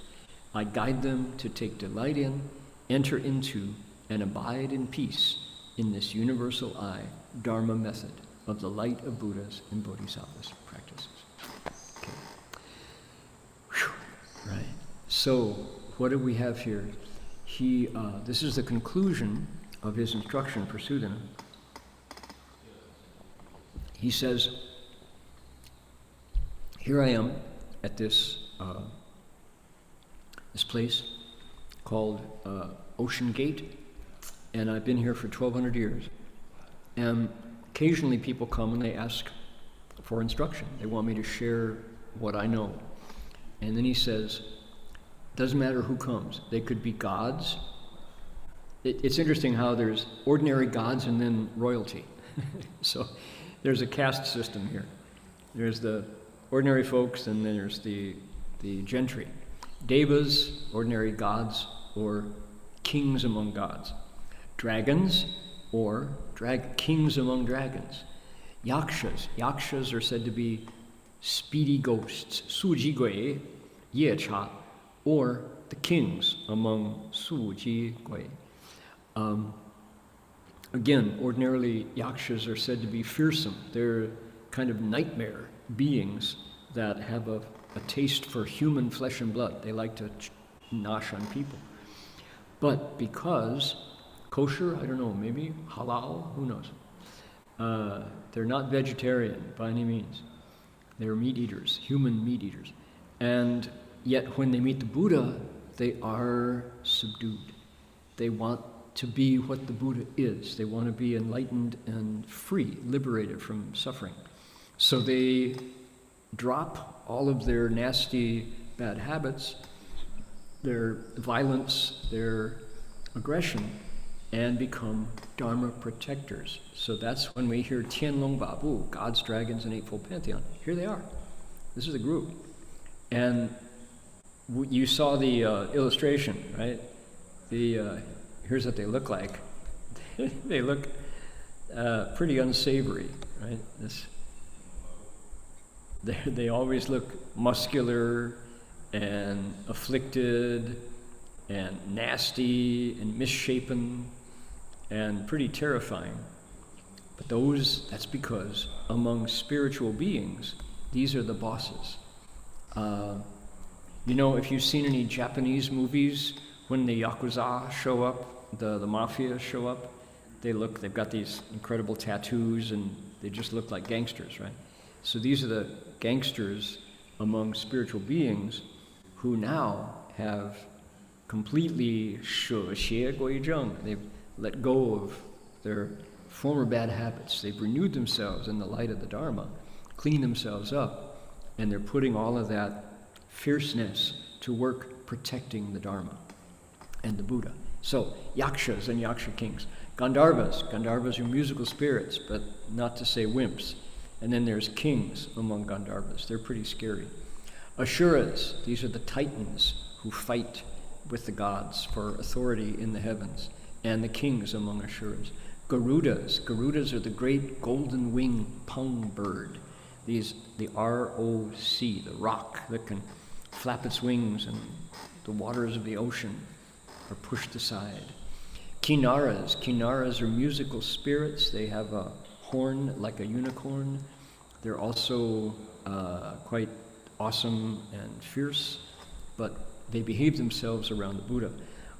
I guide them to take delight in, enter into, and abide in peace in this universal eye, Dharma method of the light of Buddhas and Bodhisattvas practices. Okay. Whew. Right. So, what do we have here? This is the conclusion of his instruction for Sudana. He says, here I am at this place, called Ocean Gate, and I've been here for 1,200 years. And occasionally people come and they ask for instruction. They want me to share what I know. And then he says, doesn't matter who comes. They could be gods. It's interesting how there's ordinary gods and then royalty. So there's a caste system here. There's the ordinary folks, and then there's the gentry. Devas, ordinary gods, or kings among gods. Dragons, or kings among dragons. Yakshas are said to be speedy ghosts, Sujigui, Yecha, or the kings among Sujigui. Again, ordinarily yakshas are said to be fearsome. They're kind of nightmare beings that have a taste for human flesh and blood. They like to nosh on people. But because kosher, I don't know, maybe halal, who knows? They're not vegetarian by any means. They're meat eaters, human meat eaters. And yet when they meet the Buddha, they are subdued. They want to be what the Buddha is. They want to be enlightened and free, liberated from suffering. So they drop all of their nasty, bad habits, their violence, their aggression, and become Dharma protectors. So that's when we hear Tianlong Babu, Gods, Dragons, and Eightfold Pantheon. Here they are. This is a group. And you saw the illustration, right? Here's what they look like. They look pretty unsavory, right? They always look muscular and afflicted and nasty and misshapen and pretty terrifying. But that's because among spiritual beings, these are the bosses. If you've seen any Japanese movies, when the Yakuza show up, the mafia show up, they've got these incredible tattoos and they just look like gangsters, right? So these are the gangsters among spiritual beings who now have completely they've let go of their former bad habits. They've renewed themselves in the light of the Dharma, cleaned themselves up, and they're putting all of that fierceness to work protecting the Dharma and the Buddha. So, yakshas and yaksha kings. Gandharvas are musical spirits, but not to say wimps. And then there's kings among Gandharvas. They're pretty scary. Asuras, these are the titans who fight with the gods for authority in the heavens, and the kings among Asuras. Garudas are the great golden wing pung bird. The ROC, the rock that can flap its wings and the waters of the ocean are pushed aside. Kinnaras are musical spirits. They have a horn like a unicorn. They're also quite awesome and fierce, but they behave themselves around the Buddha.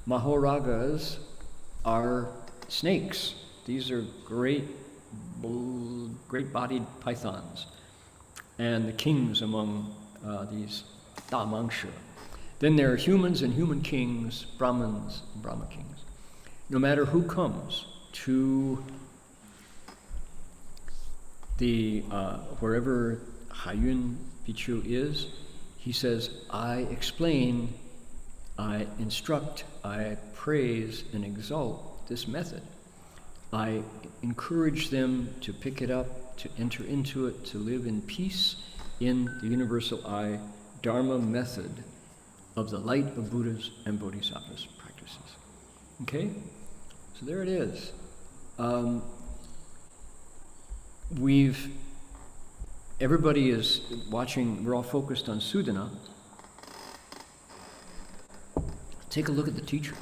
Mahoragas are snakes. These are great-bodied pythons. And the kings among these Damangsha. Then there are humans and human kings, Brahmins and Brahma kings. No matter who comes to the wherever Haiyun Bhikkhu is, he says, I explain, I instruct, I praise and exalt this method. I encourage them to pick it up, to enter into it, to live in peace in the universal I Dharma method of the light of Buddhas and Bodhisattvas practices. Okay? So there it is. Everybody is watching, we're all focused on Sudana. Take a look at the teacher.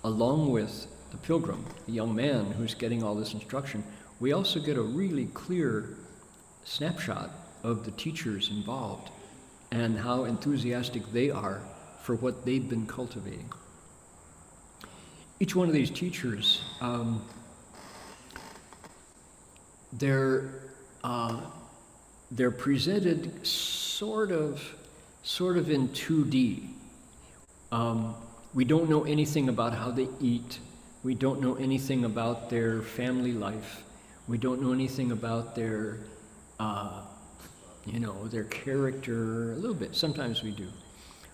Along with the pilgrim, the young man who's getting all this instruction, we also get a really clear snapshot of the teachers involved and how enthusiastic they are for what they've been cultivating. Each one of these teachers, they're presented sort of in 2D. We don't know anything about how they eat. We don't know anything about their family life. We don't know anything about their, their character, a little bit. Sometimes we do.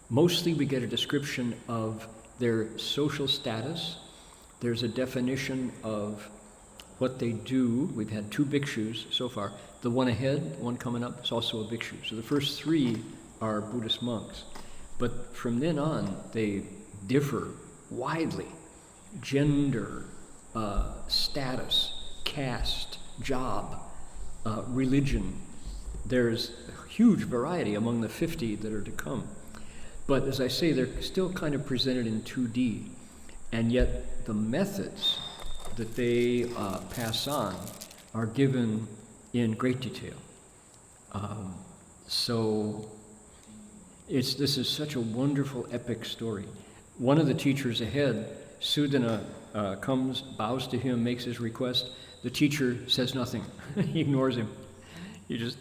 Mostly we get a description of their social status. There's a definition of what they do. We've had 2 bhikshus so far. The one ahead, the one coming up, is also a bhikshu. So the first 3 are Buddhist monks. But from then on, they differ widely. Gender, status, caste, job, religion. There's a huge variety among the 50 that are to come. But as I say, they're still kind of presented in 2D. And yet the methods that they pass on are given in great detail. This is such a wonderful epic story. One of the teachers ahead, Sudana, comes, bows to him, makes his request. The teacher says nothing. He ignores him. He just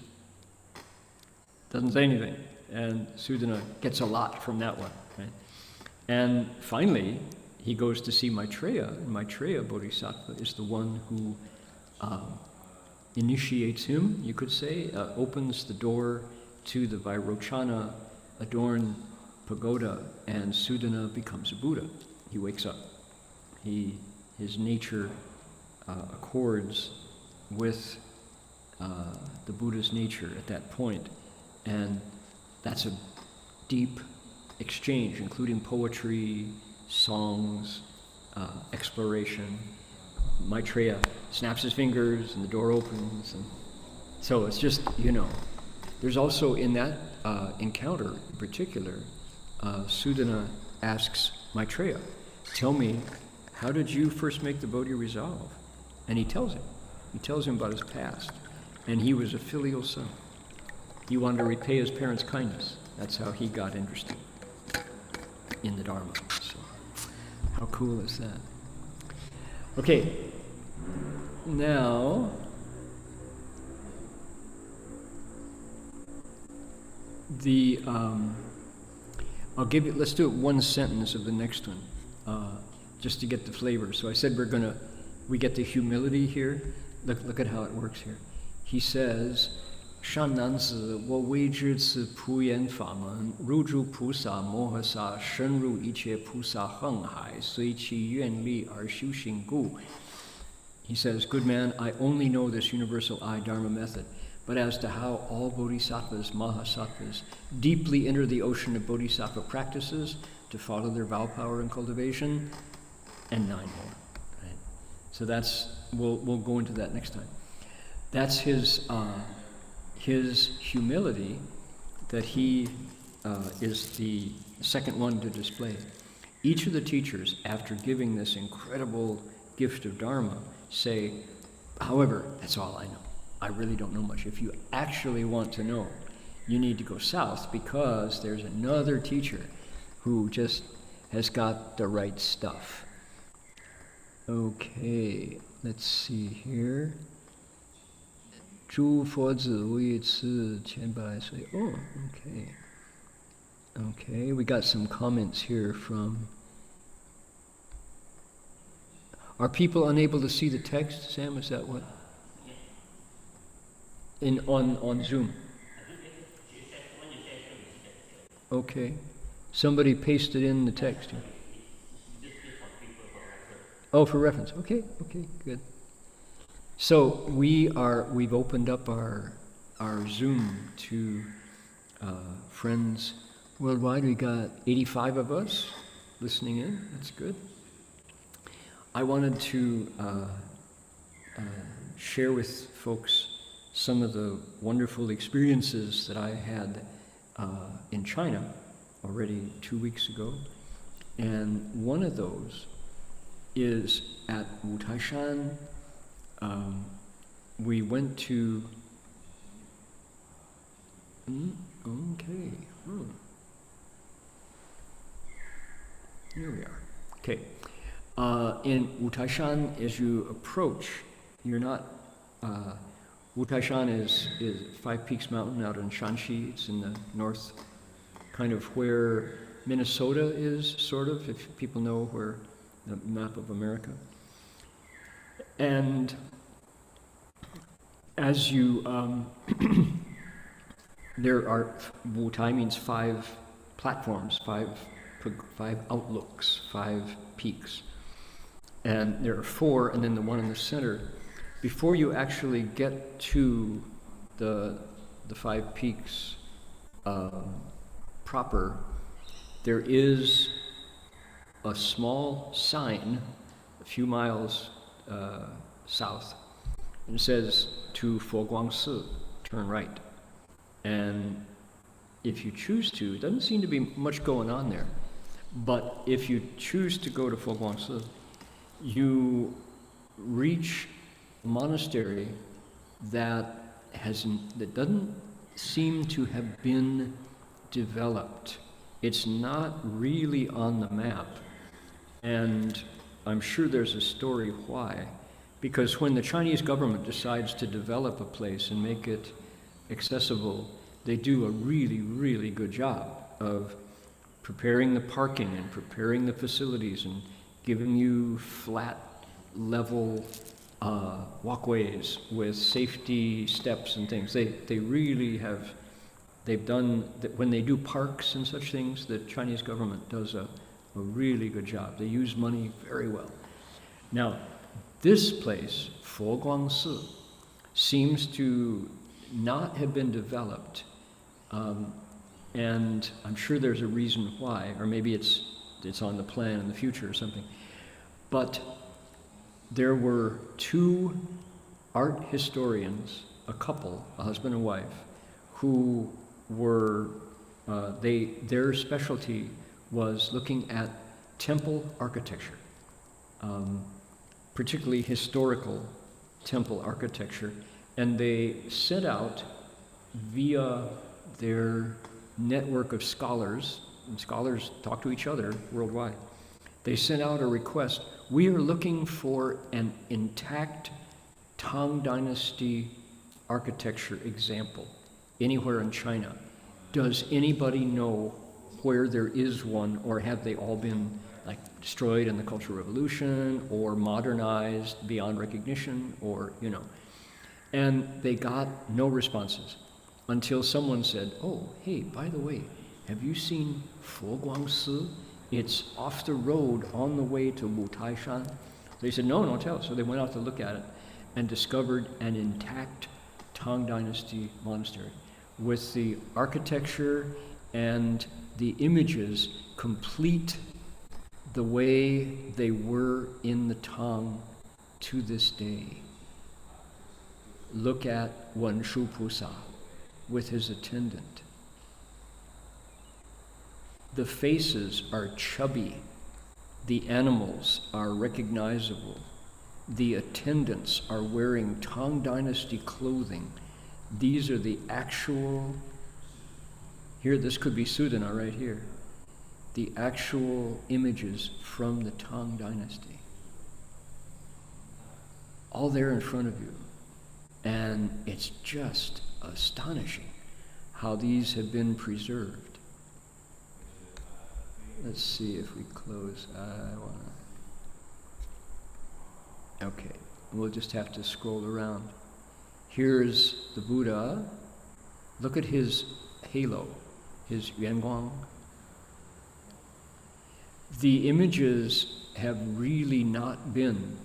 doesn't say anything. And Sudana gets a lot from that one. Right? And finally, he goes to see Maitreya. And Maitreya Bodhisattva is the one who initiates him, you could say, opens the door to the Vairochana adorned pagoda, and Sudana becomes a Buddha. He wakes up. His nature accords with the Buddha's nature at that point. And that's a deep exchange, including poetry, songs, exploration. Maitreya snaps his fingers and the door opens. And so it's just, There's also in that encounter in particular, Sudana asks Maitreya, tell me, how did you first make the Bodhi resolve? And he tells him. He tells him about his past. And he was a filial son. He wanted to repay his parents' kindness. That's how he got interested in the Dharma. So, how cool is that? Okay, now, let's do it one sentence of the next one, just to get the flavor. So I said we get the humility here. Look at how it works here. He says, 善男子，我为之此普贤法门，入诸菩萨摩诃萨，深入一切菩萨横海，随其愿力而修行故。 He says, good man, I only know this universal I Dharma method, but as to how all bodhisattvas, mahasattvas, deeply enter the ocean of bodhisattva practices to follow their vow power and cultivation, and 9 more. Right? So we'll go into that next time. That's his humility that he is the second one to display. Each of the teachers, after giving this incredible gift of Dharma, say, however, that's all I know. I really don't know much. If you actually want to know, you need to go south, because there's another teacher who just has got the right stuff. Okay, let's see here. 诸佛子为此千百岁. Oh, okay. Okay, we got some comments here from... Are people unable to see the text, Sam? Is that what? On Zoom? Okay. Somebody pasted in the text here. Oh, for reference. Okay, good. So we've opened up our Zoom to friends worldwide. We got 85 of us listening in. That's good. I wanted to share with folks some of the wonderful experiences that I had in China already 2 weeks ago. And one of those is at Wutaishan. We went to... Okay. Here we are. Okay. In Wutaishan, as you approach, you're not... Wutaishan is Five Peaks Mountain out in Shanxi. It's in the north, kind of where Minnesota is, sort of, if people know where the map of America. And as you, there are, Wutai means 5 platforms, 5 outlooks, 5 peaks. And there are 4, and then the one in the center. Before you actually get to the 5 peaks proper, there is a small sign a few miles south, and it says to Foguangsi, turn right. And if you choose to, it doesn't seem to be much going on there, but if you choose to go to Foguangsi, you reach a monastery that doesn't seem to have been developed. It's not really on the map, and I'm sure there's a story why. Because when the Chinese government decides to develop a place and make it accessible, they do a really, really good job of preparing the parking and preparing the facilities and giving you flat, level walkways with safety steps and things. They really have, they've done, when they do parks and such things, the Chinese government does a really good job. They use money very well. Now, this place, Foguangsi, seems to not have been developed, and I'm sure there's a reason why, or maybe it's on the plan in the future or something. But there were 2 art historians, a couple, a husband and wife, who were, their specialty was looking at temple architecture, particularly historical temple architecture, and they set out via their network of scholars, and scholars talk to each other worldwide. They sent out a request. We are looking for an intact Tang Dynasty architecture example anywhere in China. Does anybody know where there is one, or have they all been like destroyed in the Cultural Revolution or modernized beyond recognition, or, you know? And they got no responses until someone said, oh, hey, by the way, have you seen Foguangsi? It's off the road on the way to Wutaishan. They said, no, don't tell us. So they went out to look at it and discovered an intact Tang Dynasty monastery with the architecture and the images complete the way they were in the Tang to this day. Look at Wen Shu Pusa with his attendant. The faces are chubby. The animals are recognizable. The attendants are wearing Tang Dynasty clothing. These are the actual, here, this could be Sudana right here, the actual images from the Tang Dynasty. All there in front of you. And it's just astonishing how these have been preserved. Let's see if we close. Okay, we'll just have to scroll around. Here's the Buddha. Look at his halo, his yuanguang. The images have really not been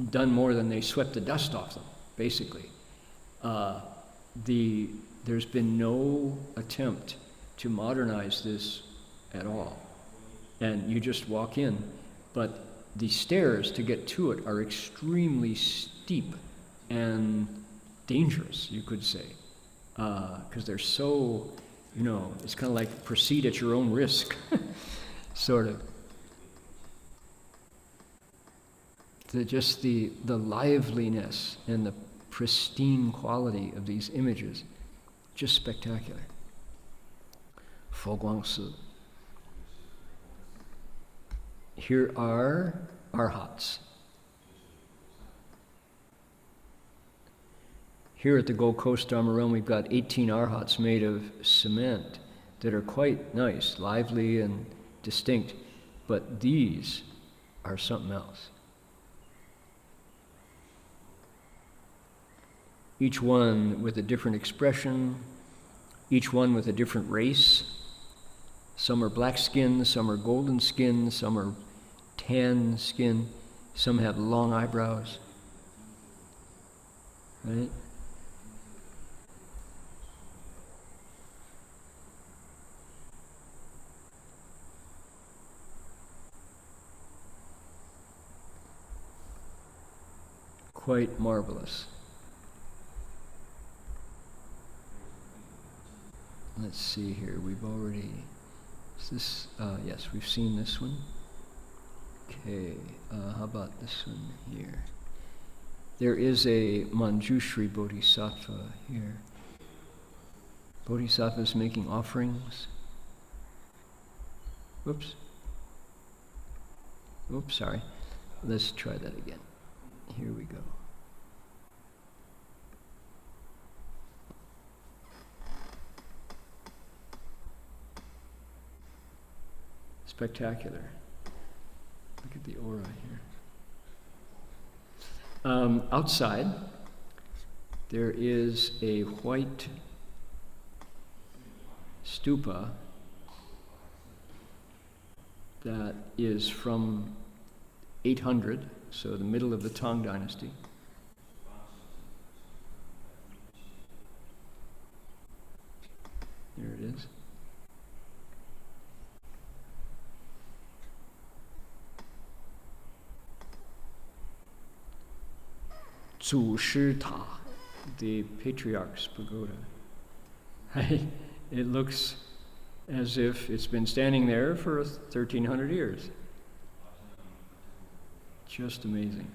done more than they swept the dust off them, basically. There's been no attempt to modernize this at all. And you just walk in, but the stairs to get to it are extremely steep and dangerous, you could say, because they're so, you know, it's kind of like proceed at your own risk, sort of. Just the liveliness and the pristine quality of these images, just spectacular. Foguangsi. Here are arhats. Here at the Gold Coast Dharma Realm, we've got 18 arhats made of cement. that are quite nice, lively and distinct, but these are something else. Each one with a different expression, each one with a different race. Some are black skin, some are golden skin, some are tan skin, some have long eyebrows, right? Quite marvelous. Let's see here, we've already, is this, yes, we've seen this one. Okay, how about this one here? There is a Manjushri Bodhisattva here. Bodhisattvas making offerings. Whoops. Oops, sorry. Let's try that again. Here we go. Spectacular. Look at the aura here. Outside, there is a white stupa that is from 800, so the middle of the Tang dynasty. There it is. Zu Shi Ta, the Patriarch's Pagoda. It looks as if it's been standing there for 1,300 years. Just amazing.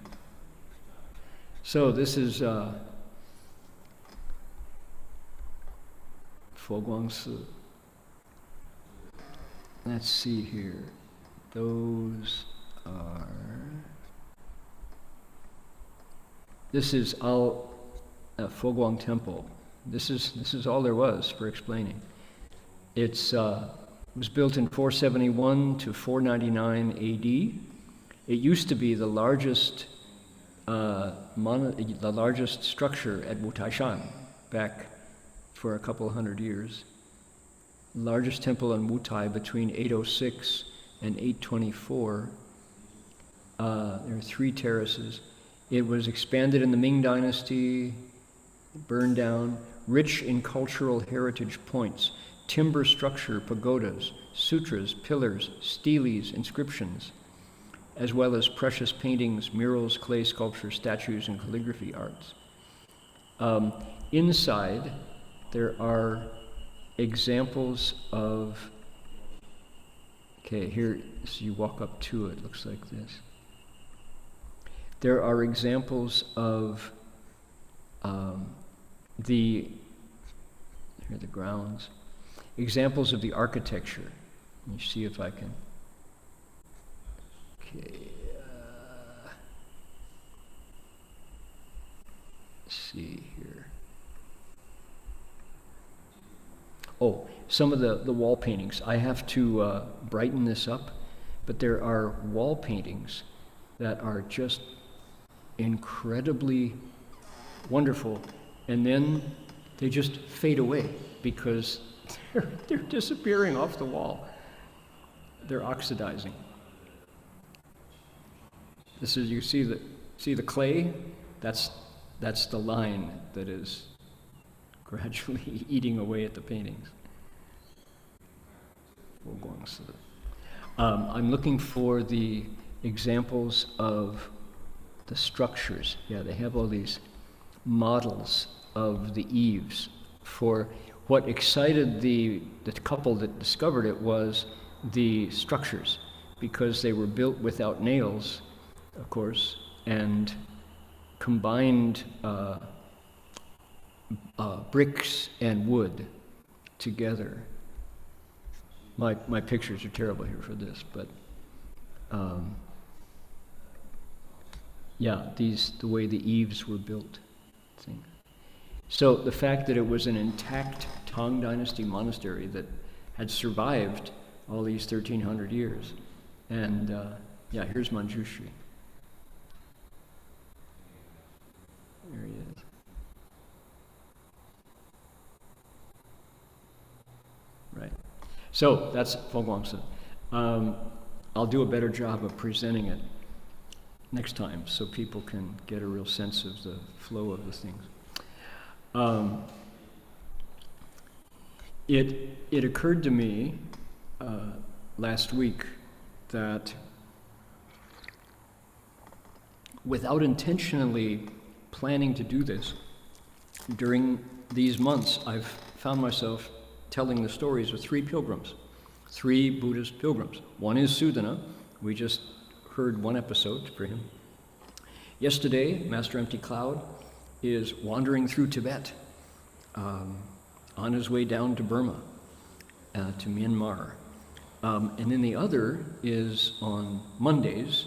So this is Foguangsi. Let's see here. Those are... This is Foguang Temple. This is all there was for explaining. It was built in 471 to 499 AD. It used to be the largest structure at Wutaishan back for a couple hundred years. Largest temple in Wutai between 806 and 824. There are 3 terraces. It was expanded in the Ming Dynasty, burned down, rich in cultural heritage points, timber structure, pagodas, sutras, pillars, steles, inscriptions, as well as precious paintings, murals, clay sculpture, statues, and calligraphy arts. Inside, there are examples of, okay, here, as you walk up to it, looks like this. There are examples of here are the grounds, examples of the architecture. Let me see if I can, okay, let's see here. Oh, some of the wall paintings. I have to brighten this up, but there are wall paintings that are just incredibly wonderful, and then they just fade away because they're disappearing off the wall. They're oxidizing. This is, you see the clay? That's the line that is gradually eating away at the paintings. I'm looking for the examples of the structures. Yeah, they have all these models of the eaves. For what excited the couple that discovered it was the structures, because they were built without nails, of course, and combined bricks and wood together. My pictures are terrible here for this, but yeah, the way the eaves were built. So the fact that it was an intact Tang Dynasty monastery that had survived all these 1,300 years. And yeah, here's Manjushri. There he is. Right. So that's Fogwangsa. I'll do a better job of presenting it next time so people can get a real sense of the flow of the things. It occurred to me last week that without intentionally planning to do this, during these months I've found myself telling the stories of 3 pilgrims, 3 Buddhist pilgrims. One is Sudana. We just heard one episode for him. Yesterday, Master Empty Cloud is wandering through Tibet on his way down to Burma, to Myanmar. And then the other is on Mondays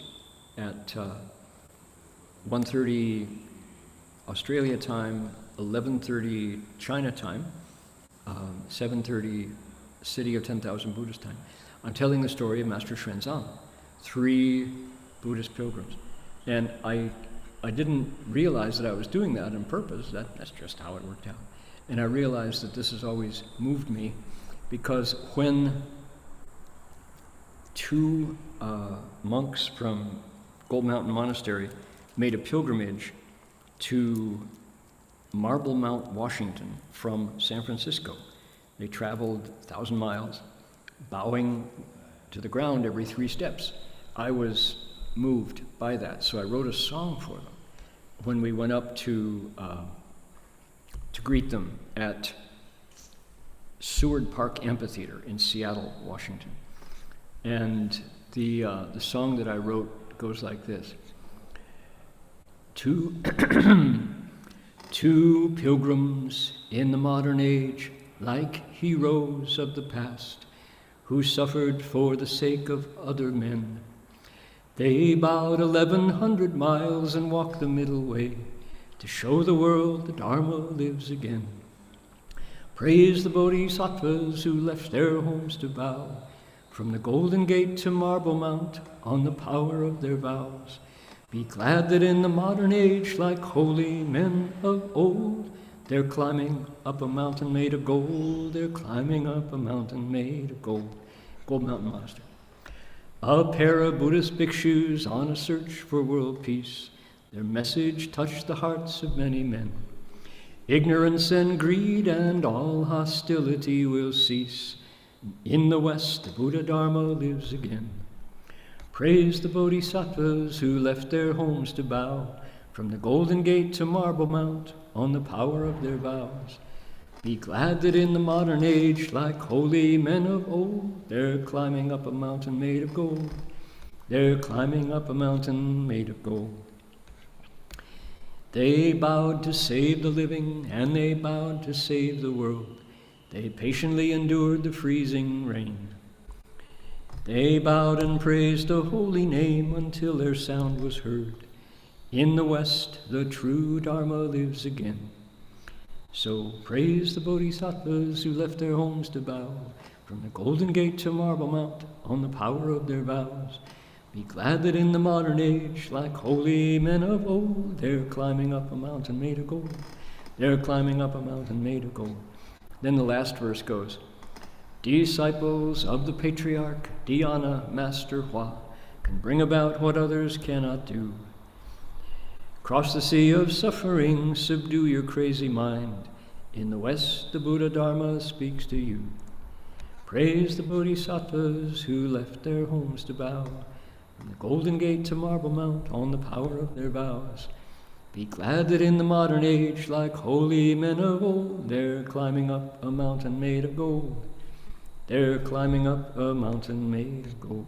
at 1:30 Australia time, 11:30 China time, 7:30 City of 10,000 Buddhist time. I'm telling the story of Master Xuanzang, 3 Buddhist pilgrims. And I didn't realize that I was doing that on purpose. That's just how it worked out. And I realized that this has always moved me, because when 2 monks from Gold Mountain Monastery made a pilgrimage to Marble Mount, Washington from San Francisco, they traveled 1,000 miles, bowing to the ground every 3 steps. I was moved by that, so I wrote a song for them when we went up to greet them at Seward Park Amphitheater in Seattle, Washington. And the song that I wrote goes like this. Two pilgrims in the modern age, like heroes of the past, who suffered for the sake of other men. They bowed 1,100 miles and walked the middle way to show the world the Dharma lives again. Praise the Bodhisattvas who left their homes to bow, from the Golden Gate to Marble Mount on the power of their vows. Be glad that in the modern age, like holy men of old, they're climbing up a mountain made of gold. They're climbing up a mountain made of gold. Gold Mountain Monastery. A pair of Buddhist bhikshus on a search for world peace. Their message touched the hearts of many men. Ignorance and greed and all hostility will cease. In the West, the Buddha Dharma lives again. Praise the Bodhisattvas who left their homes to bow, from the Golden Gate to Marble Mount on the power of their vows. Be glad that in the modern age, like holy men of old, they're climbing up a mountain made of gold. They're climbing up a mountain made of gold. They bowed to save the living, and they bowed to save the world. They patiently endured the freezing rain. They bowed and praised the holy name until their sound was heard. In the West, the true Dharma lives again. So praise the Bodhisattvas who left their homes to bow, from the Golden Gate to Marble Mount on the power of their vows. Be glad that in the modern age, like holy men of old, they're climbing up a mountain made of gold. They're climbing up a mountain made of gold. Then the last verse goes, disciples of the patriarch Dhyana Master Hua can bring about what others cannot do. Cross the sea of suffering, subdue your crazy mind. In the West, the Buddha Dharma speaks to you. Praise the Bodhisattvas who left their homes to bow, from the Golden Gate to Marble Mount on the power of their vows. Be glad that in the modern age, like holy men of old, they're climbing up a mountain made of gold. They're climbing up a mountain made of gold.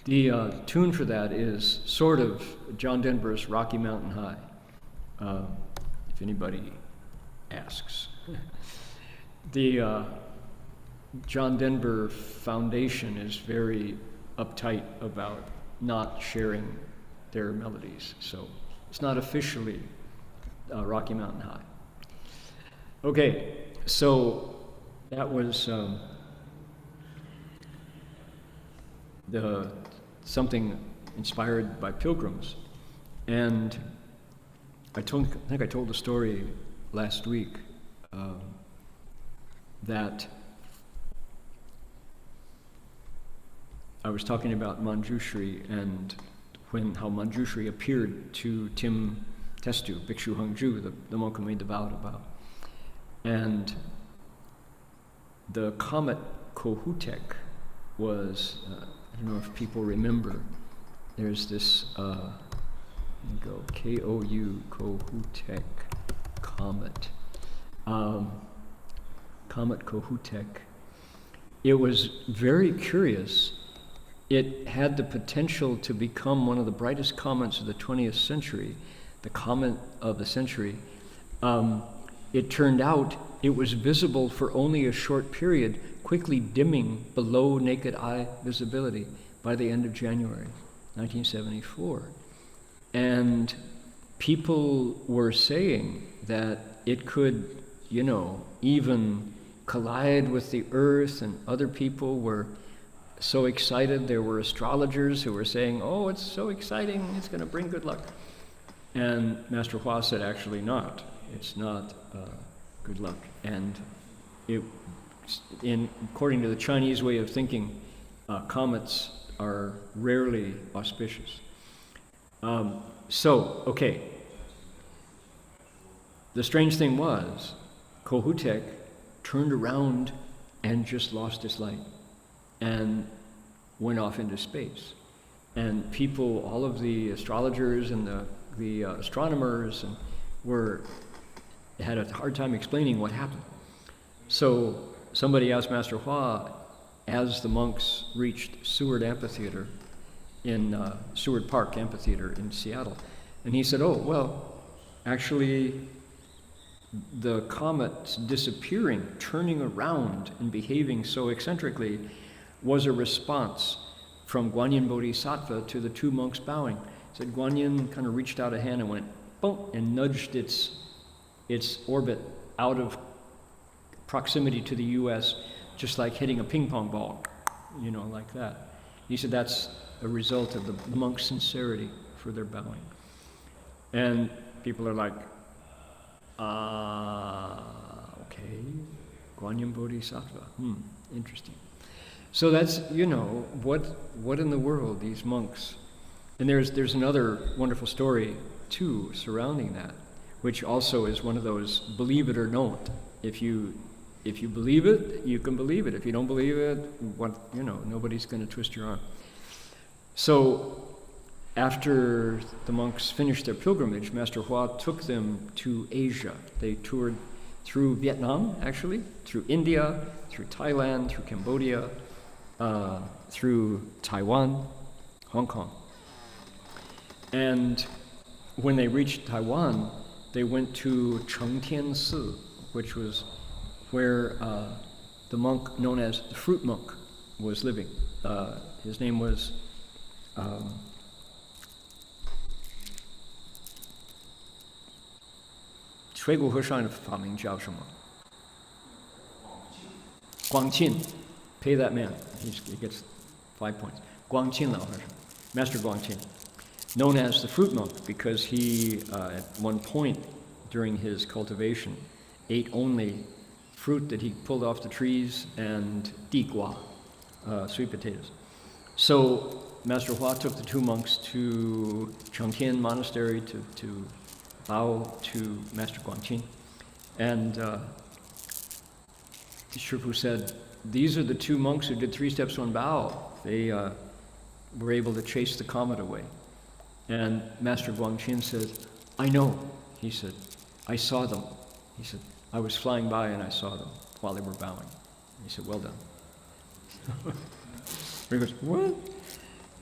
The tune for that is sort of John Denver's Rocky Mountain High, if anybody asks. The John Denver Foundation is very uptight about not sharing their melodies, so it's not officially Rocky Mountain High. Okay, so that was something inspired by pilgrims. And I think I told the story last week that I was talking about Manjushri and how Manjushri appeared to Tim Testu, Bhikshu Hangju, the monk who made the vow to bow. And the comet Kohutek was, I don't know if people remember, there's this, K-O-U, Kohutek, comet. Comet Kohutek. It was very curious. It had the potential to become one of the brightest comets of the 20th century, the comet of the century. It turned out it was visible for only a short period, quickly dimming below naked eye visibility by the end of January 1974. And people were saying that it could, even collide with the earth, and other people were so excited. There were astrologers who were saying, oh, it's so exciting, it's going to bring good luck. And Master Hua said, actually not. It's not good luck. And according to the Chinese way of thinking, comets are rarely auspicious. Okay. The strange thing was, Kohutek turned around and just lost its light and went off into space. And people, all of the astrologers and the astronomers had a hard time explaining what happened. So somebody asked Master Hua, as the monks reached Seward Amphitheater Seward Park Amphitheater in Seattle, and he said, oh, well, actually, the comet's disappearing, turning around and behaving so eccentrically was a response from Guanyin Bodhisattva to the two monks bowing. He said Guanyin kind of reached out a hand and went, boom, and nudged its orbit out of proximity to the U.S., just like hitting a ping pong ball, like that. He said that's a result of the monks' sincerity for their bowing. And people are like, okay, Guanyin Bodhisattva, interesting. So that's, what in the world, these monks. And there's another wonderful story, too, surrounding that, which also is one of those believe it or don't. If you believe it, you can believe it. If you don't believe it, nobody's going to twist your arm. So after the monks finished their pilgrimage, Master Hua took them to Asia. They toured through Vietnam, actually, through India, through Thailand, through Cambodia, through Taiwan, Hong Kong. And when they reached Taiwan, they went to Chengtian Si, which was where the monk known as the fruit monk was living. His name was 水谷和尚的法名叫什么？Guangqin. Pay that man. He gets 5 points. Guangqin Lao和尚, Master Guangqin, known as the fruit monk because he, at one point during his cultivation, ate only fruit that he pulled off the trees and digua, sweet potatoes. So Master Hua took the two monks to Chengtian Monastery to bow to Master Guangqin. And Shifu said, these are the two monks who did 3 steps, 1 bow. They were able to chase the comet away. And Master Guangqin said, I know. He said, I saw them. He said, I was flying by and I saw them while they were bowing. He said, well done. He goes, what?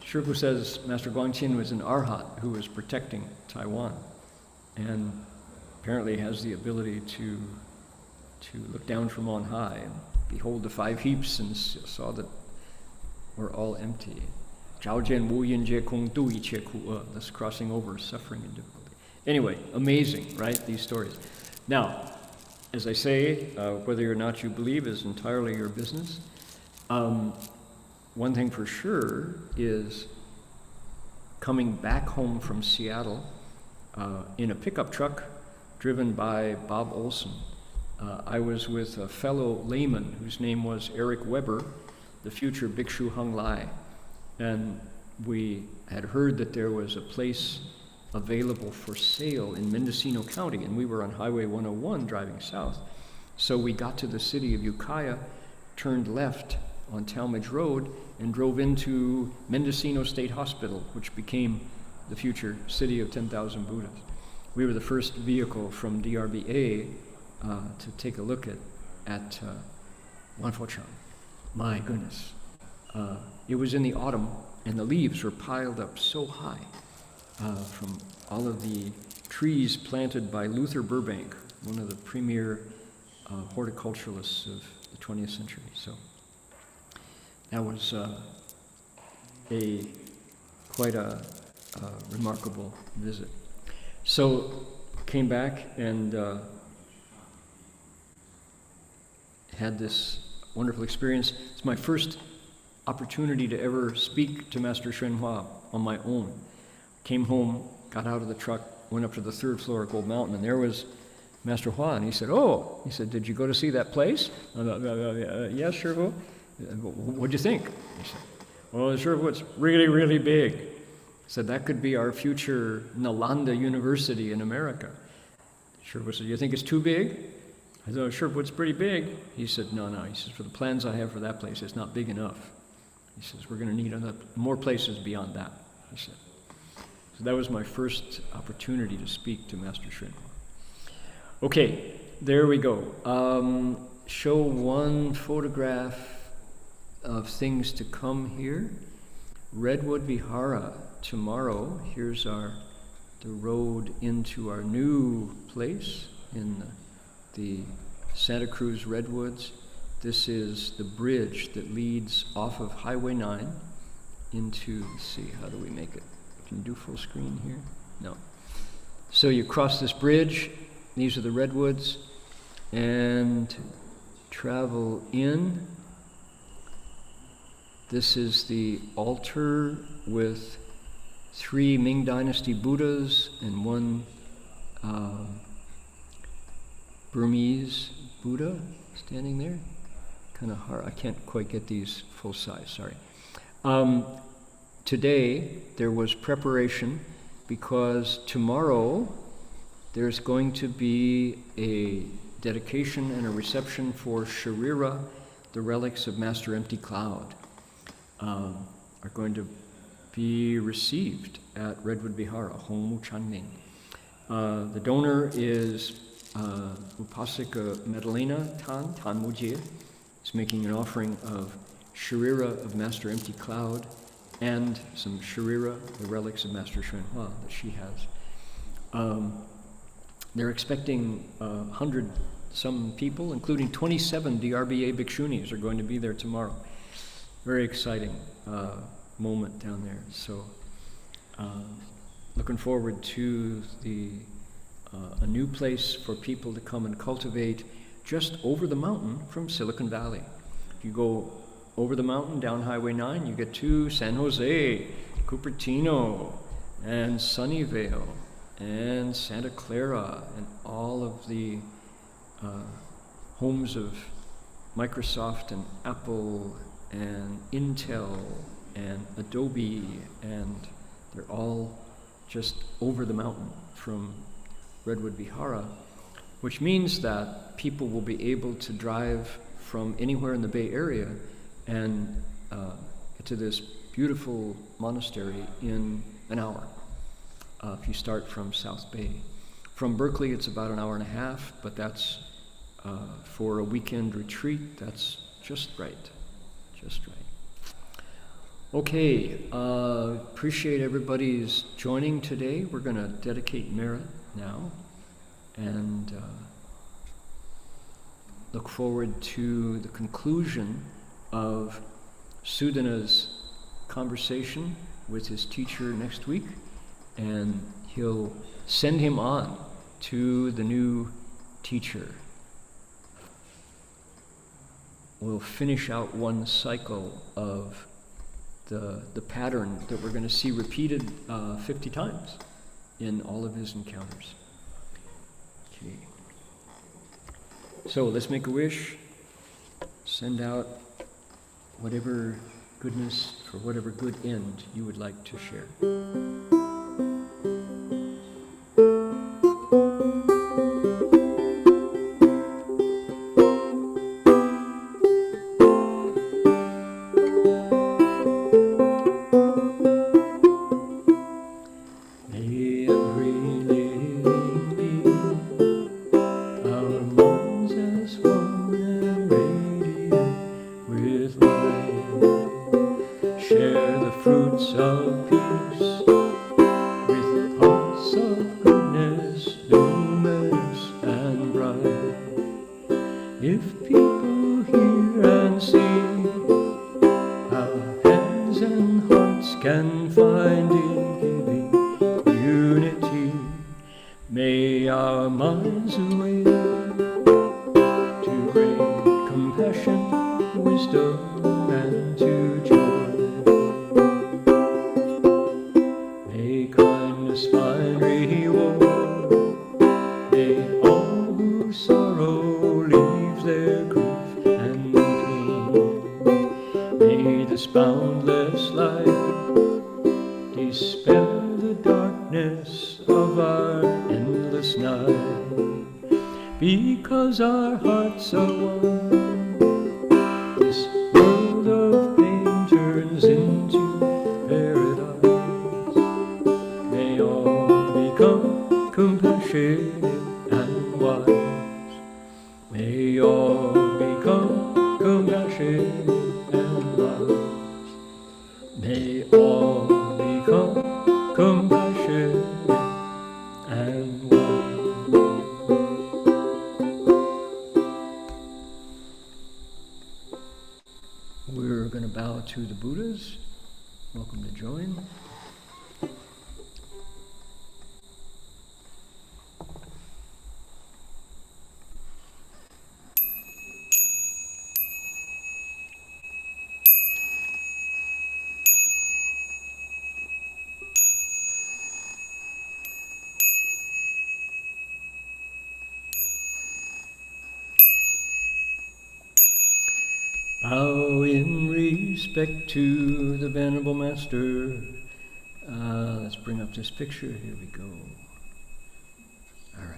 Shifu says Master Guangqin was an arhat who was protecting Taiwan and apparently has the ability to look down from on high and behold the 5 heaps and saw that we're all empty. That's crossing over suffering and difficulty. Anyway, amazing, right? These stories. Now, as I say, whether or not you believe is entirely your business. one thing for sure is coming back home from Seattle in a pickup truck driven by Bob Olson. I was with a fellow layman whose name was Eric Weber, the future Bhikshu Hung Lai, and we had heard that there was a place available for sale in Mendocino County, and we were on Highway 101 driving south. So we got to the city of Ukiah, turned left on Talmadge Road, and drove into Mendocino State Hospital, which became the future city of 10,000 Buddhas. We were the first vehicle from DRBA to take a look at Wanfo-chan. My goodness. It was in the autumn, and the leaves were piled up so high from all of the trees planted by Luther Burbank, one of the premier horticulturalists of the 20th century. So that was quite a remarkable visit. So came back and had this wonderful experience. It's my first opportunity to ever speak to Master Hsuan Hua on my own. Came home, got out of the truck, went up to the third floor of Gold Mountain, and there was Master Hua, and he said, did you go to see that place? Yes, sure. What'd you think? He said, well, sure, it's really, really big. He said, that could be our future Nalanda University in America. Sherpa said, you think it's too big? I said, sure, it's pretty big. He said, no. He says, for the plans I have for that place, it's not big enough. He says, we're going to need more places beyond that, he said. So that was my first opportunity to speak to Master Hsuan Hua. Okay, there we go. Show one photograph of things to come here. Redwood Vihara tomorrow. Here's the road into our new place in the Santa Cruz Redwoods. This is the bridge that leads off of Highway 9 into, let's see, how do we make it? Can you do full screen here? No. So you cross this bridge, these are the redwoods, and travel in. This is the altar with 3 Ming Dynasty Buddhas and 1 Burmese Buddha standing there. Kind of hard, I can't quite get these full size, sorry. Today there was preparation because tomorrow there's going to be a dedication and a reception for Sharira, the relics of Master Empty Cloud, are going to be received at Redwood Vihara, Hongmu Chanming. The donor is Upasika Madalena Tan Mujie. Is making an offering of Sharira of Master Empty Cloud and some Sharira, the relics of Master Hsuan Hua that she has. They're expecting 100-some people, including 27 DRBA Bhikshunis are going to be there tomorrow. Very exciting moment down there. So looking forward to a new place for people to come and cultivate just over the mountain from Silicon Valley. If you go over the mountain down Highway 9, you get to San Jose, Cupertino, and Sunnyvale, and Santa Clara, and all of the homes of Microsoft and Apple and Intel and Adobe, and they're all just over the mountain from Redwood Vihara, which means that people will be able to drive from anywhere in the Bay Area and get to this beautiful monastery in an hour if you start from South Bay. From Berkeley, it's about an hour and a half, but that's for a weekend retreat, that's just right, just right. Okay, appreciate everybody's joining today. We're going to dedicate merit now and look forward to the conclusion of Sudana's conversation with his teacher next week, and he'll send him on to the new teacher. We'll finish out one cycle of the pattern that we're going to see repeated 50 times in all of his encounters. Okay. So let's make a wish. Send out whatever goodness for whatever good end you would like to share. Because our hearts are one, this world of pain turns into paradise. May all become compassionate and wise. May all become compassionate and wise. May all become compassionate and wise. We're going to bow to the Buddhas. Welcome to join. Bow in respect to the Venerable Master. Let's bring up this picture. Here we go. All right.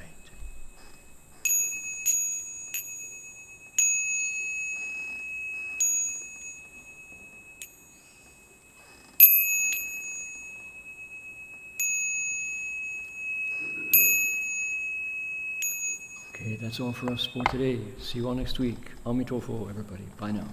Okay, that's all for us for today. See you all next week. Amitofo, everybody. Bye now.